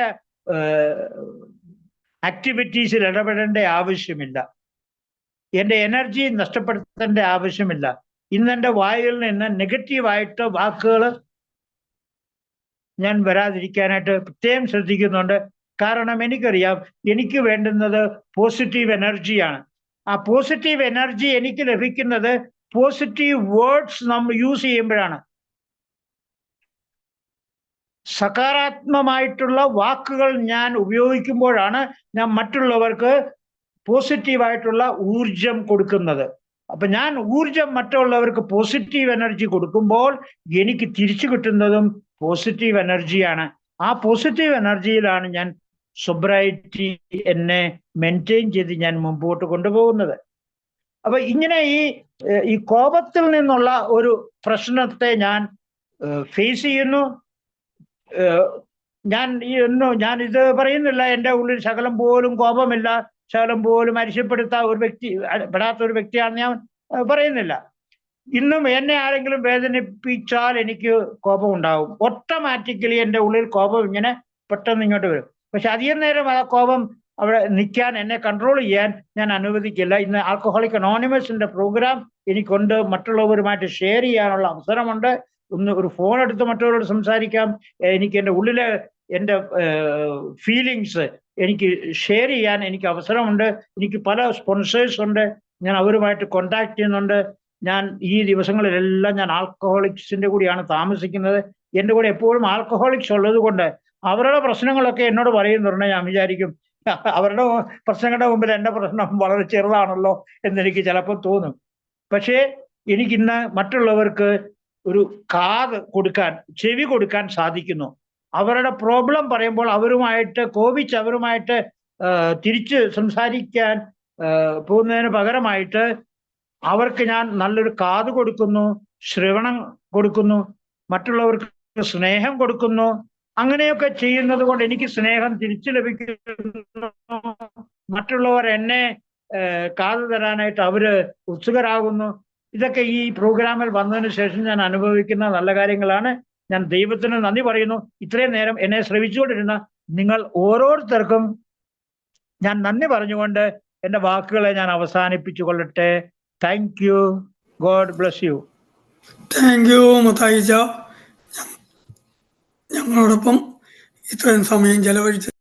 ആക്ടിവിറ്റീസിൽ ഇടപെടേണ്ട ആവശ്യമില്ല. എൻ്റെ എനർജി നഷ്ടപ്പെടുത്തേണ്ട ആവശ്യമില്ല. ഇന്നെൻ്റെ വായിൽ നിന്ന് നെഗറ്റീവായിട്ട് വാക്കുകൾ ഞാൻ വരാതിരിക്കാനായിട്ട് പ്രത്യേകം ശ്രദ്ധിക്കുന്നുണ്ട്. കാരണം എനിക്കറിയാം എനിക്ക് വേണ്ടുന്നത് പോസിറ്റീവ് എനർജിയാണ്. ആ പോസിറ്റീവ് എനർജി എനിക്ക് ലഭിക്കുന്നത് പോസിറ്റീവ് വേർഡ്സ് നമ്മൾ യൂസ് ചെയ്യുമ്പോഴാണ്. സകാരാത്മകമായിട്ടുള്ള വാക്കുകൾ ഞാൻ ഉപയോഗിക്കുമ്പോഴാണ് ഞാൻ മറ്റുള്ളവർക്ക് പോസിറ്റീവായിട്ടുള്ള ഊർജം കൊടുക്കുന്നത്. അപ്പൊ ഞാൻ ഊർജം മറ്റുള്ളവർക്ക് പോസിറ്റീവ് എനർജി കൊടുക്കുമ്പോൾ എനിക്ക് തിരിച്ചു കിട്ടുന്നതും പോസിറ്റീവ് എനർജിയാണ്. ആ പോസിറ്റീവ് എനർജിയിലാണ് ഞാൻ സൊബ്രൈറ്റി എന്നെ മെയിൻറ്റെയിൻ ചെയ്ത് ഞാൻ മുമ്പോട്ട് കൊണ്ടുപോകുന്നത്. അപ്പൊ ഇങ്ങനെ ഈ കോപത്തിൽ നിന്നുള്ള ഒരു പ്രശ്നത്തെ ഞാൻ ഫേസ് ചെയ്യുന്നു. ഞാൻ ഇത് പറയുന്നില്ല എൻ്റെ ഉള്ളിൽ ശകലം പോലും കോപമില്ല, ശകലം പോലും പെടാത്ത ഒരു വ്യക്തിയാണെന്ന് ഞാൻ പറയുന്നില്ല. ഇന്നും എന്നെ ആരെങ്കിലും വേദനിപ്പിച്ചാൽ എനിക്ക് കോപം ഉണ്ടാവും. ഓട്ടോമാറ്റിക്കലി എൻ്റെ ഉള്ളിൽ കോപം ഇങ്ങനെ പെട്ടെന്ന് ഇങ്ങോട്ട് വരും. പക്ഷെ അധികം നേരം ആ കോപം അവിടെ നിൽക്കാൻ, എന്നെ കൺട്രോൾ ചെയ്യാൻ ഞാൻ അനുവദിക്കില്ല. ഇന്ന് ആൽക്കഹോളിക് അനോണിമസിന്റെ പ്രോഗ്രാം എനിക്കുണ്ട്. മറ്റുള്ളവരുമായിട്ട് ഷെയർ ചെയ്യാനുള്ള അവസരമുണ്ട്. ഒരു ഫോൺ എടുത്ത് മറ്റുള്ളവരോട് സംസാരിക്കാം. എനിക്ക് എൻ്റെ ഉള്ളിലെ എൻ്റെ ഫീലിങ്സ് എനിക്ക് ഷെയർ ചെയ്യാൻ എനിക്ക് അവസരമുണ്ട്. എനിക്ക് പല സ്പോൺസേഴ്സ് ഉണ്ട്, ഞാൻ അവരുമായിട്ട് കോണ്ടാക്ട് ചെയ്യുന്നുണ്ട്. ഞാൻ ഈ ദിവസങ്ങളിലെല്ലാം ഞാൻ ആൽക്കഹോളിക്സിന്റെ കൂടിയാണ് താമസിക്കുന്നത്. എൻ്റെ കൂടെ എപ്പോഴും ആൽക്കഹോളിക്സ് ഉള്ളത് കൊണ്ട് അവരുടെ പ്രശ്നങ്ങളൊക്കെ എന്നോട് പറയുന്നുണ്ട്. ഞാൻ വിചാരിക്കും അവരുടെ പ്രശ്നങ്ങളുടെ മുമ്പിൽ എൻ്റെ പ്രശ്നം വളരെ ചെറുതാണല്ലോ എന്നെനിക്ക് ചിലപ്പോൾ തോന്നും. പക്ഷേ എനിക്കിന്ന് മറ്റുള്ളവർക്ക് ഒരു ചെവി കൊടുക്കാൻ സാധിക്കുന്നു. അവരുടെ പ്രോബ്ലം പറയുമ്പോൾ അവരുമായിട്ട് തിരിച്ച് സംസാരിക്കാൻ പോകുന്നതിന് പകരമായിട്ട് അവർക്ക് ഞാൻ നല്ലൊരു കാത് കൊടുക്കുന്നു, ശ്രവണം കൊടുക്കുന്നു, മറ്റുള്ളവർക്ക് സ്നേഹം കൊടുക്കുന്നു. അങ്ങനെയൊക്കെ ചെയ്യുന്നത് കൊണ്ട് എനിക്ക് സ്നേഹം തിരിച്ചു ലഭിക്കുന്നു. മറ്റുള്ളവർ എന്നെ കാത് തരാനായിട്ട് അവര് ഉത്സുകരാകുന്നു. ഇതൊക്കെ ഈ പ്രോഗ്രാമിൽ വന്നതിന് ശേഷം ഞാൻ അനുഭവിക്കുന്ന നല്ല കാര്യങ്ങളാണ്. ഞാൻ ദൈവത്തിന് നന്ദി പറയുന്നു. ഇത്രയും നേരം എന്നെ ശ്രവിച്ചുകൊണ്ടിരുന്ന നിങ്ങൾ ഓരോരുത്തർക്കും ഞാൻ നന്ദി പറഞ്ഞുകൊണ്ട് എൻ്റെ വാക്കുകളെ ഞാൻ അവസാനിപ്പിച്ചു കൊള്ളട്ടെ. Thank you. God bless you. Thank you മത്തായിച്ച, ഞങ്ങളോടൊപ്പം ഇത്രയും സമയം ചെലവഴിച്ച്